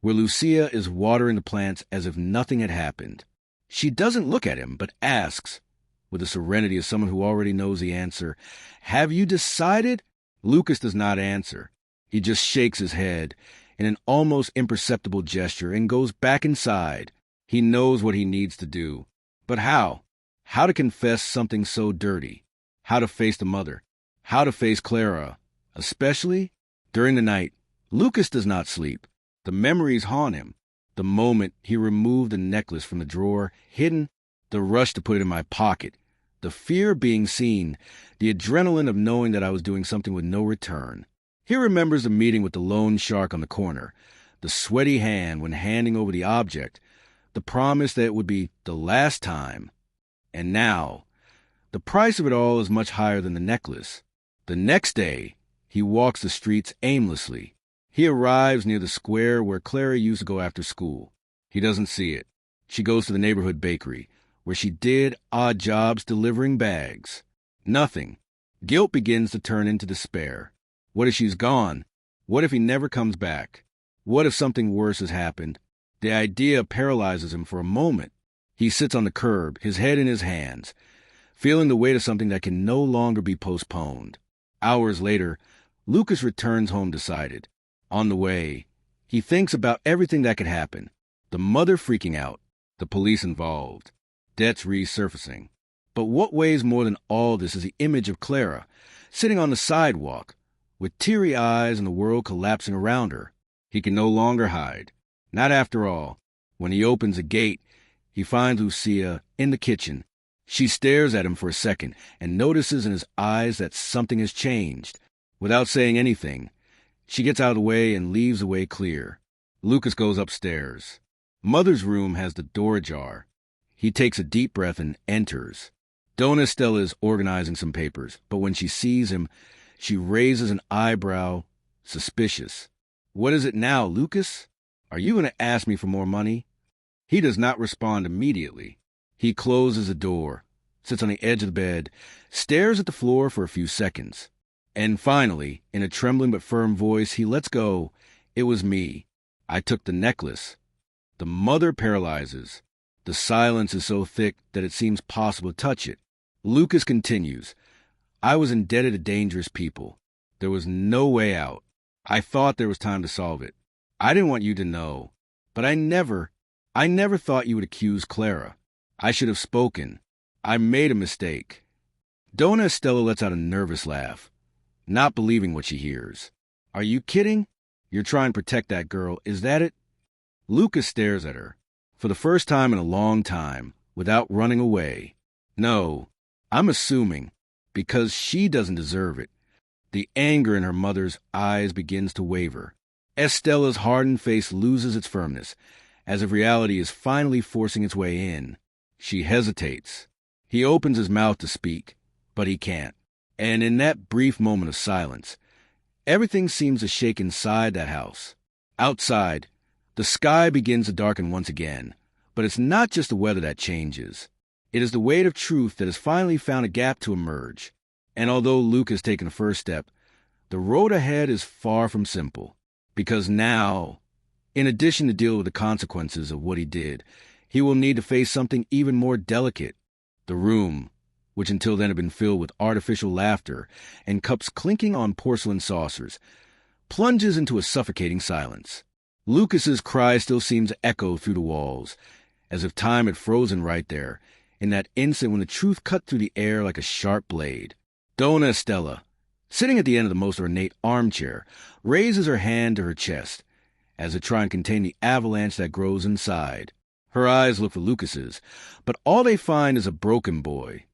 where Lucia is watering the plants as if nothing had happened. She doesn't look at him, but asks, with the serenity of someone who already knows the answer, "Have you decided?" Lucas does not answer. He just shakes his head in an almost imperceptible gesture and goes back inside. He knows what he needs to do. But how? How to confess something so dirty? How to face the mother? How to face Clara? Especially During the night, Lucas does not sleep. The memories haunt him. The moment he removed the necklace from the drawer, hidden, the rush to put it in my pocket, the fear of being seen, the adrenaline of knowing that I was doing something with no return. He remembers the meeting with the loan shark on the corner, the sweaty hand when handing over the object, the promise that it would be the last time. And now, the price of it all is much higher than the necklace. The next day, he walks the streets aimlessly. He arrives near the square where Clara used to go after school. He doesn't see it. She goes to the neighborhood bakery, where she did odd jobs delivering bags. Nothing. Guilt begins to turn into despair. What if she's gone? What if he never comes back? What if something worse has happened? The idea paralyzes him for a moment. He sits on the curb, his head in his hands, feeling the weight of something that can no longer be postponed. Hours later, Lucas returns home decided. On the way, he thinks about everything that could happen. The mother freaking out, the police involved, debts resurfacing. But what weighs more than all this is the image of Clara, sitting on the sidewalk, with teary eyes and the world collapsing around her. He can no longer hide. Not after all. When he opens a gate, he finds Lucia in the kitchen. She stares at him for a second and notices in his eyes that something has changed. Without saying anything, she gets out of the way and leaves the way clear. Lucas goes upstairs. Mother's room has the door ajar. He takes a deep breath and enters. Donna Estella is organizing some papers, but when she sees him, she raises an eyebrow, suspicious. What is it now, Lucas? Are you going to ask me for more money? He does not respond immediately. He closes the door, sits on the edge of the bed, stares at the floor for a few seconds. And finally, in a trembling but firm voice, he lets go. It was me. I took the necklace. The mother paralyzes. The silence is so thick that it seems possible to touch it. Lucas continues. I was indebted to dangerous people. There was no way out. I thought there was time to solve it. I didn't want you to know. But I never thought you would accuse Clara. I should have spoken. I made a mistake. Donna Estella lets out a nervous laugh, not believing what she hears. Are you kidding? You're trying to protect that girl, is that it? Lucas stares at her, for the first time in a long time, without running away. No, I'm assuming, because she doesn't deserve it. The anger in her mother's eyes begins to waver. Estella's hardened face loses its firmness, as if reality is finally forcing its way in. She hesitates. He opens his mouth to speak, but he can't. And in that brief moment of silence, everything seems to shake inside that house. Outside, the sky begins to darken once again, but it's not just the weather that changes. It is the weight of truth that has finally found a gap to emerge. And although Luke has taken the first step, the road ahead is far from simple. Because now, in addition to deal with the consequences of what he did, he will need to face something even more delicate. The room, which until then had been filled with artificial laughter and cups clinking on porcelain saucers, plunges into a suffocating silence. Lucas's cry still seems to echo through the walls, as if time had frozen right there, in that instant when the truth cut through the air like a sharp blade. Donna Estella, sitting at the end of the most ornate armchair, raises her hand to her chest, as if trying to contain the avalanche that grows inside. Her eyes look for Lucas's, but all they find is a broken boy,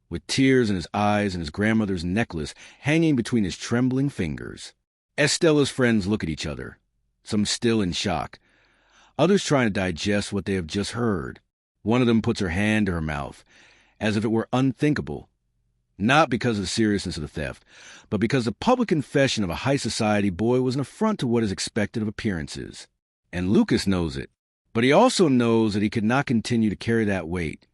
with tears in his eyes and his grandmother's necklace hanging between his trembling fingers. Estella's friends look at each other, some still in shock, others trying to digest what they have just heard. One of them puts her hand to her mouth, as if it were unthinkable, not because of the seriousness of the theft, but because the public confession of a high society boy was an affront to what is expected of appearances. And Lucas knows it, but he also knows that he could not continue to carry that weight,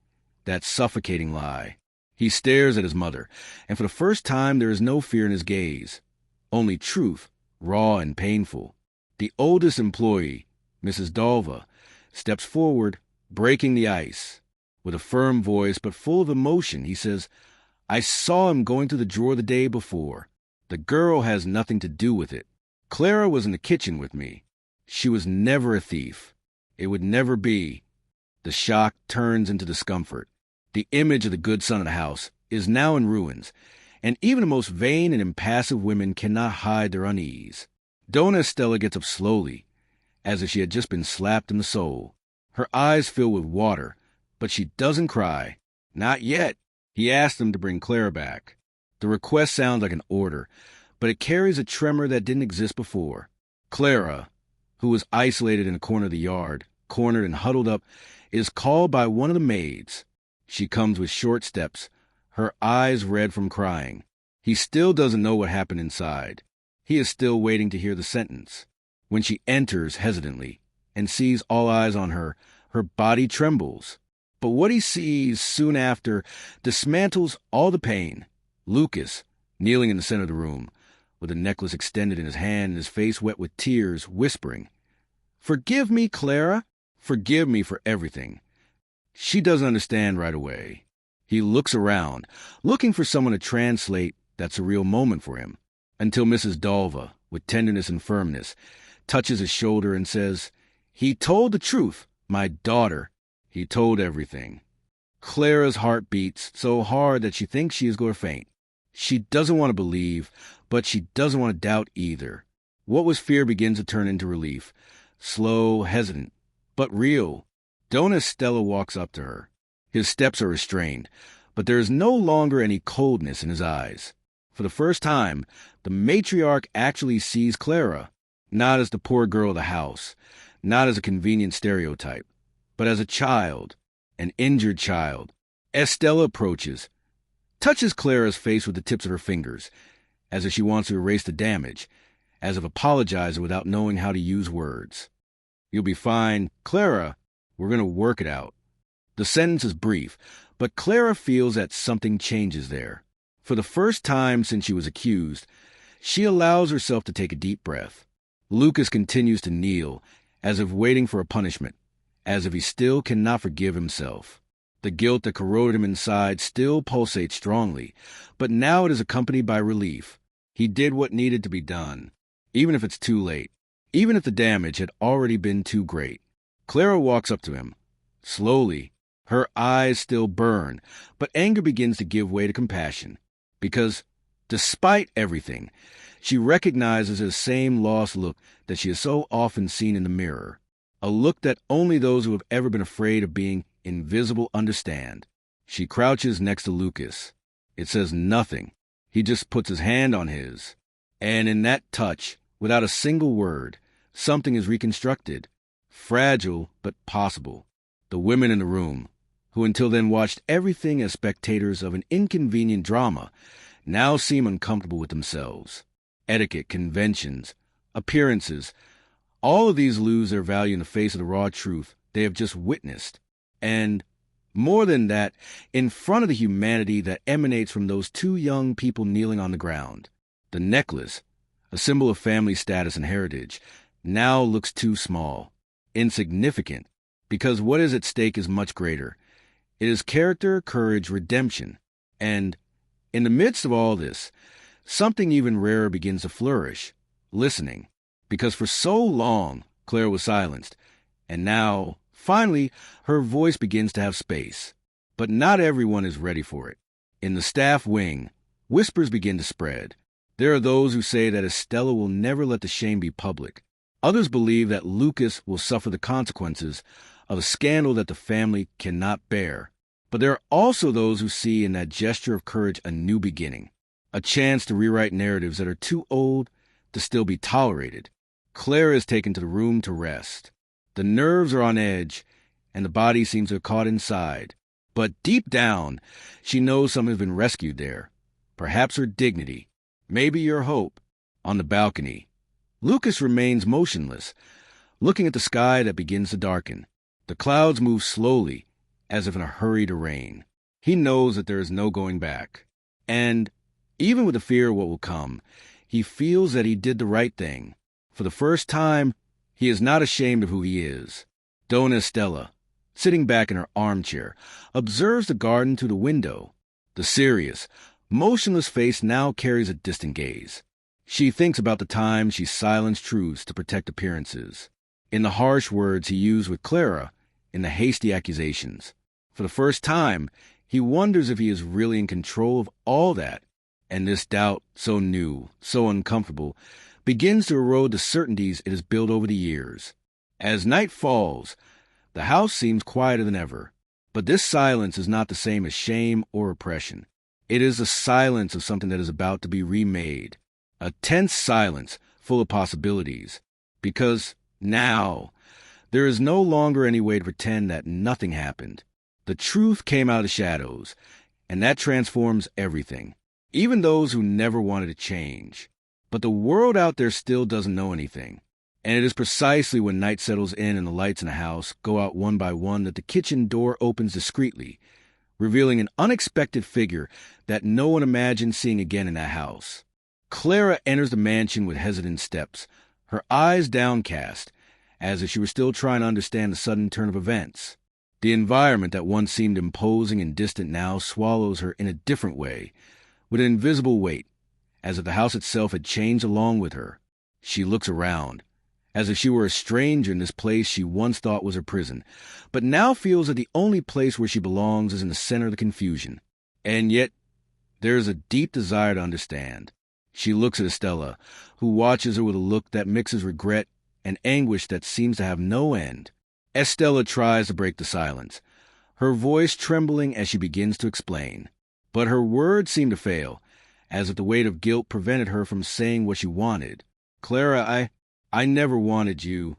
that suffocating lie. He stares at his mother, and for the first time there is no fear in his gaze, only truth, raw and painful. The oldest employee, Mrs. Dalva, steps forward, breaking the ice. With a firm voice but full of emotion, he says, I saw him going through the drawer the day before. The girl has nothing to do with it. Clara was in the kitchen with me. She was never a thief. It would never be. The shock turns into discomfort. The image of the good son of the house is now in ruins, and even the most vain and impassive women cannot hide their unease. Donna Estella gets up slowly, as if she had just been slapped in the soul. Her eyes fill with water, but she doesn't cry. Not yet. He asked them to bring Clara back. The request sounds like an order, but it carries a tremor that didn't exist before. Clara, who was isolated in a corner of the yard, cornered and huddled up, is called by one of the maids. She comes with short steps, her eyes red from crying. He still doesn't know what happened inside. He is still waiting to hear the sentence. When she enters hesitantly and sees all eyes on her, her body trembles. But what he sees soon after dismantles all the pain. Lucas, kneeling in the center of the room, with a necklace extended in his hand and his face wet with tears, whispering, "Forgive me, Clara. Forgive me for everything." She doesn't understand right away. He looks around, looking for someone to translate that surreal moment for him, until Mrs. Dalva, with tenderness and firmness, touches his shoulder and says, "He told the truth, my daughter. He told everything." Clara's heart beats so hard that she thinks she is going to faint. She doesn't want to believe, but she doesn't want to doubt either. What was fear begins to turn into relief, slow, hesitant, but real. Donna Estella walks up to her. His steps are restrained, but there is no longer any coldness in his eyes. For the first time, the matriarch actually sees Clara, not as the poor girl of the house, not as a convenient stereotype, but as a child, an injured child. Estella approaches, touches Clara's face with the tips of her fingers, as if she wants to erase the damage, as if apologizing without knowing how to use words. "You'll be fine, Clara. We're going to work it out." The sentence is brief, but Clara feels that something changes there. For the first time since she was accused, she allows herself to take a deep breath. Lucas continues to kneel, as if waiting for a punishment, as if he still cannot forgive himself. The guilt that corroded him inside still pulsates strongly, but now it is accompanied by relief. He did what needed to be done, even if it's too late, even if the damage had already been too great. Clara walks up to him. Slowly, her eyes still burn, but anger begins to give way to compassion, because, despite everything, she recognizes the same lost look that she has so often seen in the mirror, a look that only those who have ever been afraid of being invisible understand. She crouches next to Lucas. It says nothing. He just puts his hand on his. And in that touch, without a single word, something is reconstructed. Fragile, but possible. The women in the room, who until then watched everything as spectators of an inconvenient drama, now seem uncomfortable with themselves. Etiquette, conventions, appearances, all of these lose their value in the face of the raw truth they have just witnessed. And, more than that, in front of the humanity that emanates from those two young people kneeling on the ground. The necklace, a symbol of family status and heritage, now looks too small, insignificant, because what is at stake is much greater. It is character, courage, redemption. And, in the midst of all this, something even rarer begins to flourish, listening. Because for so long, Clara was silenced, and now, finally, her voice begins to have space. But not everyone is ready for it. In the staff wing, whispers begin to spread. There are those who say that Estella will never let the shame be public. Others believe that Lucas will suffer the consequences of a scandal that the family cannot bear. But there are also those who see in that gesture of courage a new beginning, a chance to rewrite narratives that are too old to still be tolerated. Clara is taken to the room to rest. The nerves are on edge, and the body seems to have caught inside. But deep down, she knows someone has been rescued there. Perhaps her dignity, maybe her hope. On the balcony, Lucas remains motionless, looking at the sky that begins to darken. The clouds move slowly, as if in a hurry to rain. He knows that there is no going back. And, even with the fear of what will come, he feels that he did the right thing. For the first time, he is not ashamed of who he is. Donna Estella, sitting back in her armchair, observes the garden through the window. The serious, motionless face now carries a distant gaze. She thinks about the time she silenced truths to protect appearances, in the harsh words he used with Clara, in the hasty accusations. For the first time, he wonders if he is really in control of all that, And this doubt, so new, so uncomfortable, begins to erode the certainties it has built over the years. As night falls, the house seems quieter than ever. But this silence is not the same as shame or oppression. It is the silence of something that is about to be remade. A tense silence full of possibilities. Because now, there is no longer any way to pretend that nothing happened. The truth came out of the shadows, and that transforms everything. Even those who never wanted to change. But the world out there still doesn't know anything. And it is precisely when night settles in and the lights in the house go out one by one that the kitchen door opens discreetly, revealing an unexpected figure that no one imagined seeing again in that house. Clara enters the mansion with hesitant steps, her eyes downcast, as if she were still trying to understand the sudden turn of events. The environment that once seemed imposing and distant now swallows her in a different way, with an invisible weight, as if the house itself had changed along with her. She looks around, as if she were a stranger in this place she once thought was her prison, but now feels that the only place where she belongs is in the center of the confusion. And yet, there is a deep desire to understand. She looks at Estella, who watches her with a look that mixes regret and anguish that seems to have no end. Estella tries to break the silence, her voice trembling as she begins to explain. But her words seem to fail, as if the weight of guilt prevented her from saying what she wanted. Clara, I never wanted you.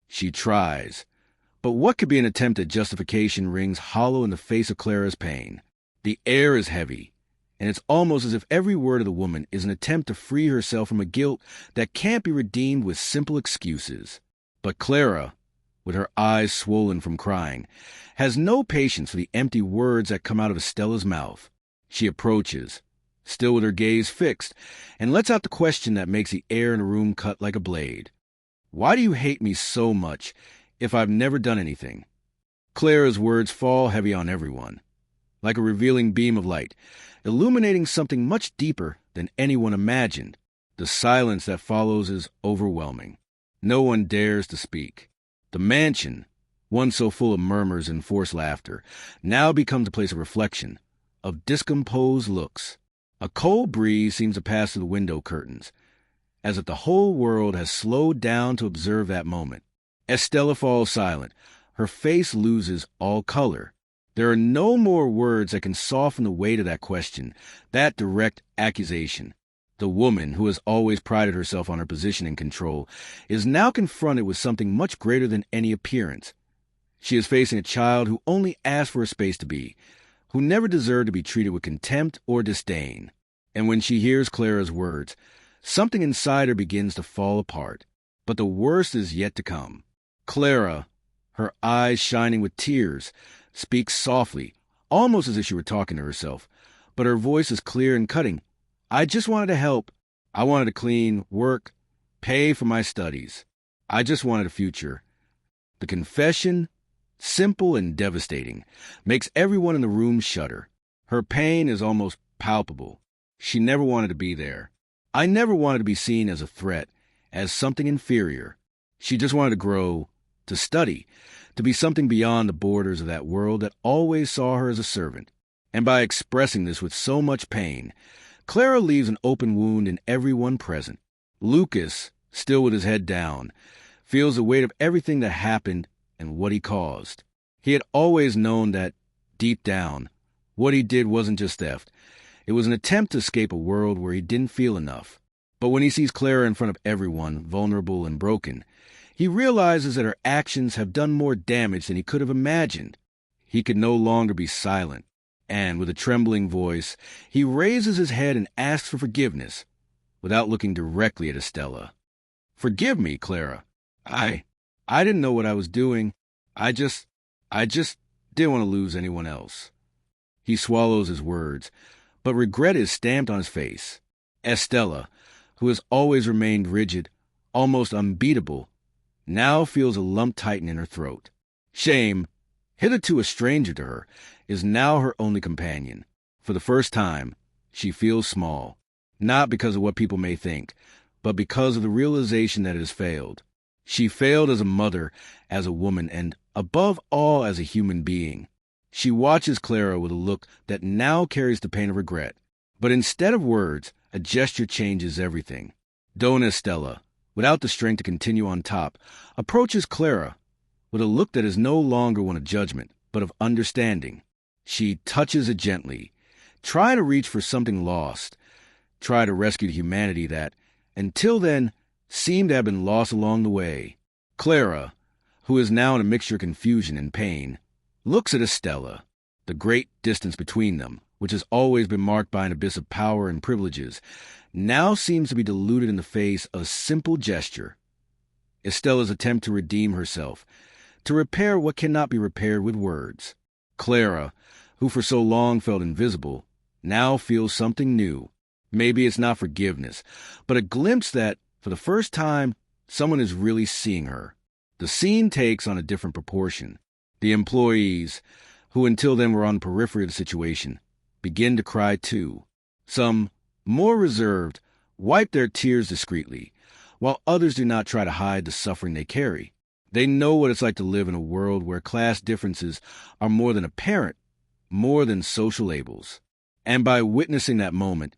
She tries. But what could be an attempt at justification rings hollow in the face of Clara's pain. The air is heavy, and it's almost as if every word of the woman is an attempt to free herself from a guilt that can't be redeemed with simple excuses. But Clara, with her eyes swollen from crying, has no patience for the empty words that come out of Estella's mouth. She approaches, still with her gaze fixed, and lets out the question that makes the air in the room cut like a blade. Why do you hate me so much if I've never done anything? Clara's words fall heavy on everyone, like a revealing beam of light, illuminating something much deeper than anyone imagined. The silence that follows is overwhelming. No one dares to speak. The mansion, once so full of murmurs and forced laughter, now becomes a place of reflection, of discomposed looks. A cold breeze seems to pass through the window curtains, as if the whole world has slowed down to observe that moment. Estella falls silent. Her face loses all color. There are no more words that can soften the weight of that question, that direct accusation. The woman, who has always prided herself on her position and control, is now confronted with something much greater than any appearance. She is facing a child who only asked for a space to be, who never deserved to be treated with contempt or disdain. And when she hears Clara's words, something inside her begins to fall apart. But the worst is yet to come. Clara, her eyes shining with tears, speaks softly, almost as if she were talking to herself, but her voice is clear and cutting. I just wanted to help. I wanted to clean, work, pay for my studies. I just wanted a future. The confession, simple and devastating, makes everyone in the room shudder. Her pain is almost palpable. She never wanted to be there. I never wanted to be seen as a threat, as something inferior. She just wanted to grow, to study, to be something beyond the borders of that world that always saw her as a servant. And by expressing this with so much pain, Clara leaves an open wound in everyone present. Lucas, still with his head down, feels the weight of everything that happened and what he caused. He had always known that, deep down, what he did wasn't just theft. It was an attempt to escape a world where he didn't feel enough. But when he sees Clara in front of everyone, vulnerable and broken, he realizes that her actions have done more damage than he could have imagined. He could no longer be silent, and with a trembling voice, he raises his head and asks for forgiveness, without looking directly at Estella. Forgive me, Clara. I didn't know what I was doing. I just didn't want to lose anyone else. He swallows his words, but regret is stamped on his face. Estella, who has always remained rigid, almost unbeatable, now feels a lump tighten in her throat. Shame, hitherto a stranger to her, is now her only companion. For the first time, she feels small, not because of what people may think, but because of the realization that it has failed. She failed as a mother, as a woman, and, above all, as a human being. She watches Clara with a look that now carries the pain of regret, But instead of words, a gesture changes everything. Dona Estella, without the strength to continue on top, approaches Clara with a look that is no longer one of judgment, but of understanding. She touches it gently, try to reach for something lost, try to rescue the humanity that, until then, seemed to have been lost along the way. Clara, who is now in a mixture of confusion and pain, looks at Estella. The great distance between them, which has always been marked by an abyss of power and privileges, now seems to be diluted in the face of a simple gesture. Estella's attempt to redeem herself, to repair what cannot be repaired with words. Clara, who for so long felt invisible, now feels something new. Maybe it's not forgiveness, but a glimpse that, for the first time, someone is really seeing her. The scene takes on a different proportion. The employees, who until then were on the periphery of the situation, begin to cry too. Some, more reserved, wipe their tears discreetly, while others do not try to hide the suffering they carry. They know what it's like to live in a world where class differences are more than apparent, more than social labels. And by witnessing that moment,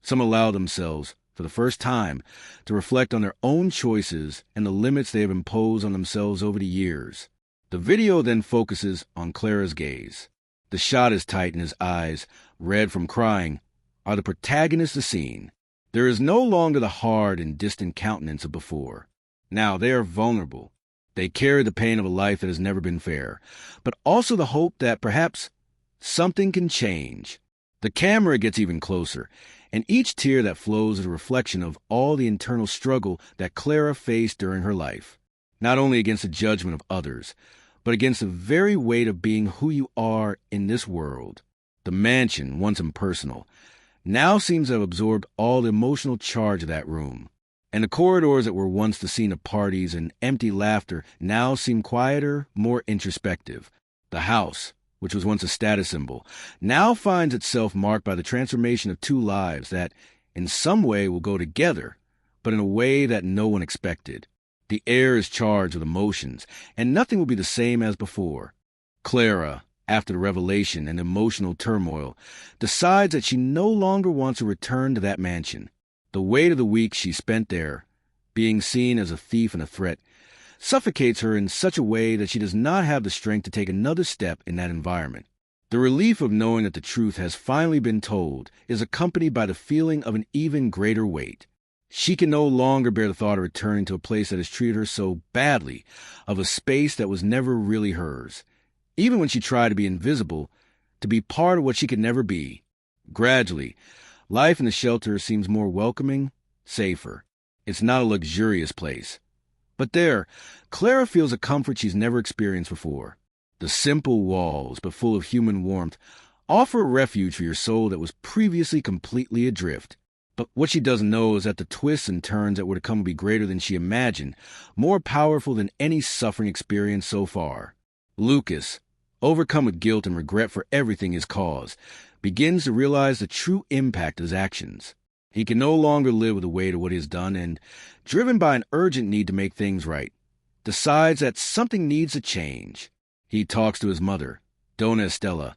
some allow themselves, for the first time, to reflect on their own choices and the limits they have imposed on themselves over the years. The video then focuses on Clara's gaze. The shot is tight and his eyes, red from crying, are the protagonists of the scene. There is no longer the hard and distant countenance of before. Now they are vulnerable. They carry the pain of a life that has never been fair, but also the hope that perhaps something can change. The camera gets even closer, and each tear that flows is a reflection of all the internal struggle that Clara faced during her life, not only against the judgment of others, but against the very weight of being who you are in this world. The mansion, once impersonal, now seems to have absorbed all the emotional charge of that room, and the corridors that were once the scene of parties and empty laughter now seem quieter, more introspective. The house, which was once a status symbol, now finds itself marked by the transformation of two lives that, in some way, will go together, but in a way that no one expected. The air is charged with emotions, and nothing will be the same as before. Clara, after the revelation and emotional turmoil, decides that she no longer wants to return to that mansion. The weight of the weeks she spent there, being seen as a thief and a threat, suffocates her in such a way that she does not have the strength to take another step in that environment. The relief of knowing that the truth has finally been told is accompanied by the feeling of an even greater weight. She can no longer bear the thought of returning to a place that has treated her so badly, of a space that was never really hers. Even when she tried to be invisible, to be part of what she could never be. Gradually, life in the shelter seems more welcoming, safer. It's not a luxurious place. But there, Clara feels a comfort she's never experienced before. The simple walls, but full of human warmth, offer a refuge for your soul that was previously completely adrift. But what she doesn't know is that the twists and turns that were to come will be greater than she imagined, more powerful than any suffering experience so far. Lucas, overcome with guilt and regret for everything he's caused, begins to realize the true impact of his actions. He can no longer live with the weight of what he has done and, driven by an urgent need to make things right, decides that something needs to change. He talks to his mother, Dona Estella,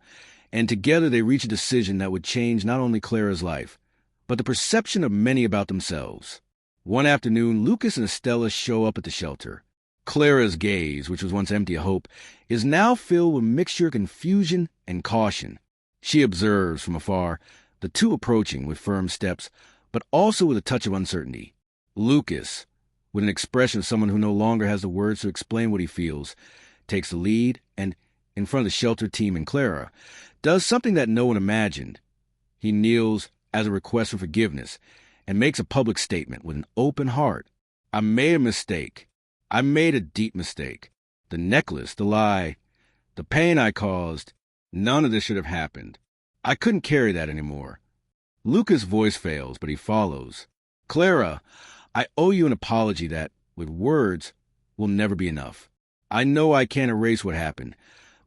and together they reach a decision that would change not only Clara's life, but the perception of many about themselves. One afternoon, Lucas and Estella show up at the shelter. Clara's gaze, which was once empty of hope, is now filled with a mixture of confusion and caution. She observes from afar, the two approaching with firm steps, but also with a touch of uncertainty. Lucas, with an expression of someone who no longer has the words to explain what he feels, takes the lead and, in front of the shelter team and Clara, does something that no one imagined. He kneels as a request for forgiveness and makes a public statement with an open heart. I made a mistake. I made a deep mistake. The necklace, the lie, the pain I caused, none of this should have happened. I couldn't carry that anymore. Lucas' voice fails, but he follows. Clara, I owe you an apology that, with words, will never be enough. I know I can't erase what happened,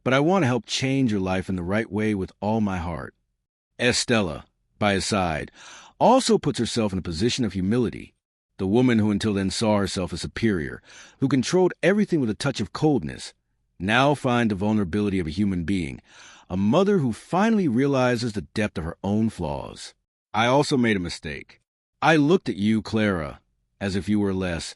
but I want to help change your life in the right way with all my heart. Estella, by his side, also puts herself in a position of humility. The woman who until then saw herself as superior, who controlled everything with a touch of coldness, now finds the vulnerability of a human being, a mother who finally realizes the depth of her own flaws. I also made a mistake. I looked at you, Clara, as if you were less,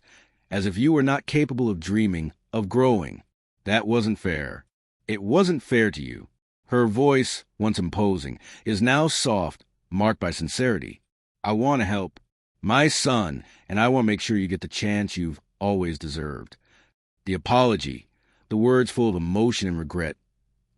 as if you were not capable of dreaming, of growing. That wasn't fair. It wasn't fair to you. Her voice, once imposing, is now soft, marked by sincerity. I want to help. My son, and I want to make sure you get the chance you've always deserved. The apology, the words full of emotion and regret,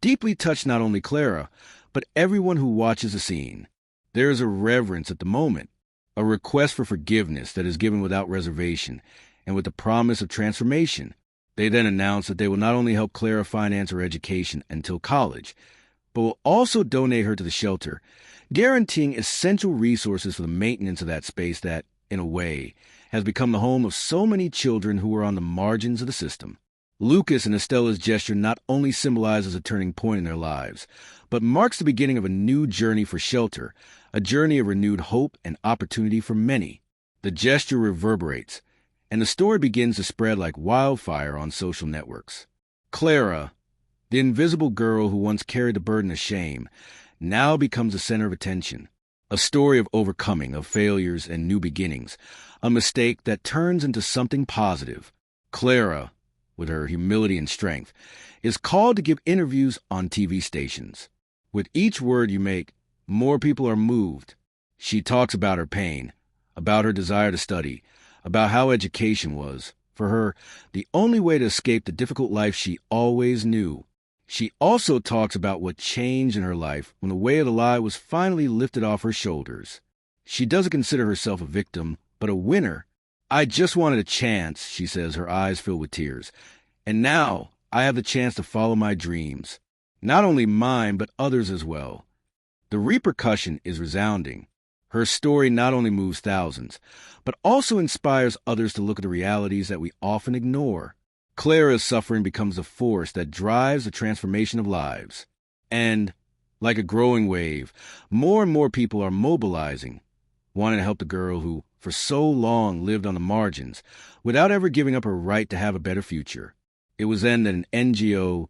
deeply touched not only Clara, but everyone who watches the scene. There is a reverence at the moment, a request for forgiveness that is given without reservation, and with the promise of transformation. They then announce that they will not only help Clara finance her education until college, but will also donate her to the shelter, guaranteeing essential resources for the maintenance of that space that, in a way, has become the home of so many children who are on the margins of the system. Lucas and Estella's gesture not only symbolizes a turning point in their lives, but marks the beginning of a new journey for shelter, a journey of renewed hope and opportunity for many. The gesture reverberates, and the story begins to spread like wildfire on social networks. Clara, the invisible girl who once carried the burden of shame, now becomes the center of attention. A story of overcoming, of failures and new beginnings, a mistake that turns into something positive. Clara, with her humility and strength, is called to give interviews on TV stations. With each word you make, more people are moved. She talks about her pain, about her desire to study, about how education was, for her, the only way to escape the difficult life she always knew. She also talks about what changed in her life when the weight of the lie was finally lifted off her shoulders. She doesn't consider herself a victim, but a winner. I just wanted a chance, she says, her eyes filled with tears. And now I have the chance to follow my dreams. Not only mine, but others as well. The repercussion is resounding. Her story not only moves thousands, but also inspires others to look at the realities that we often ignore. Clara's suffering becomes the force that drives the transformation of lives. And, like a growing wave, more and more people are mobilizing, wanting to help the girl who, for so long, lived on the margins, without ever giving up her right to have a better future. It was then that an NGO,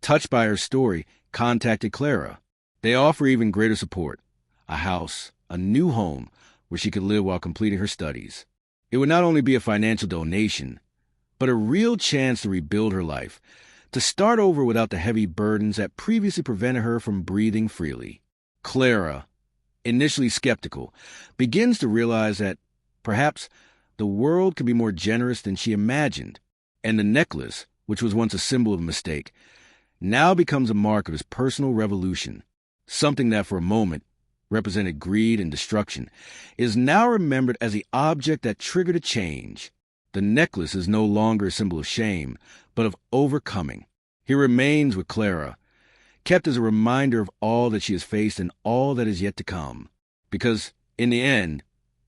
touched by her story, contacted Clara. They offer even greater support, a house, a new home, where she could live while completing her studies. It would not only be a financial donation, but a real chance to rebuild her life, to start over without the heavy burdens that previously prevented her from breathing freely. Clara, initially skeptical, begins to realize that perhaps the world could be more generous than she imagined, and the necklace, which was once a symbol of a mistake, now becomes a mark of his personal revolution. Something that for a moment represented greed and destruction is now remembered as the object that triggered a change. The necklace is no longer a symbol of shame, but of overcoming. He remains with Clara, kept as a reminder of all that she has faced and all that is yet to come. Because, in the end,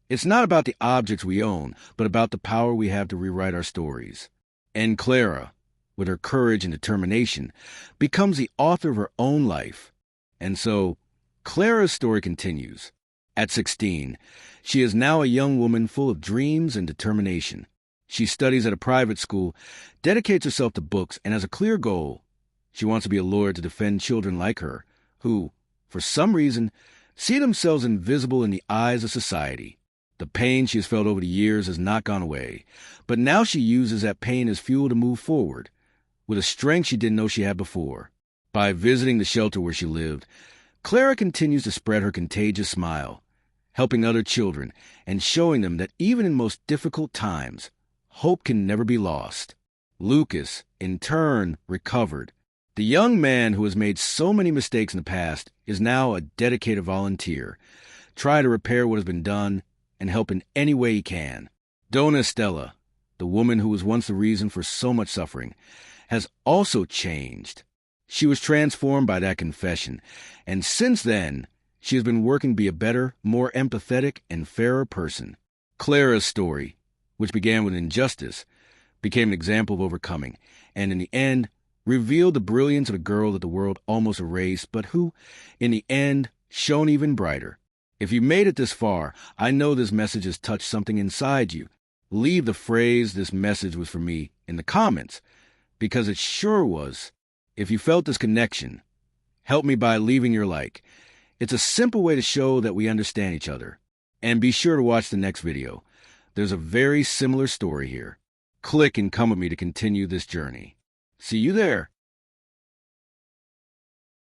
it's not about the objects we own, but about the power we have to rewrite our stories. And Clara, with her courage and determination, becomes the author of her own life. And so, Clara's story continues. At 16, she is now a young woman full of dreams and determination. She studies at a private school, dedicates herself to books, and has a clear goal. She wants to be a lawyer to defend children like her, who, for some reason, see themselves invisible in the eyes of society. The pain she has felt over the years has not gone away, but now she uses that pain as fuel to move forward, with a strength she didn't know she had before. By visiting the shelter where she lived, Clara continues to spread her contagious smile, helping other children and showing them that even in most difficult times, hope can never be lost. Lucas, in turn, recovered. The young man who has made so many mistakes in the past is now a dedicated volunteer, trying to repair what has been done and help in any way he can. Donna Estella, the woman who was once the reason for so much suffering, has also changed. She was transformed by that confession, and since then, she has been working to be a better, more empathetic, and fairer person. Clara's story, which began with injustice, became an example of overcoming, and in the end, revealed the brilliance of a girl that the world almost erased, but who, in the end, shone even brighter. If you made it this far, I know this message has touched something inside you. Leave the phrase, "this message was for me," in the comments, because it sure was. If you felt this connection, help me by leaving your like. It's a simple way to show that we understand each other. And be sure to watch the next video. There's a very similar story here. Click and come with me to continue this journey. See you there.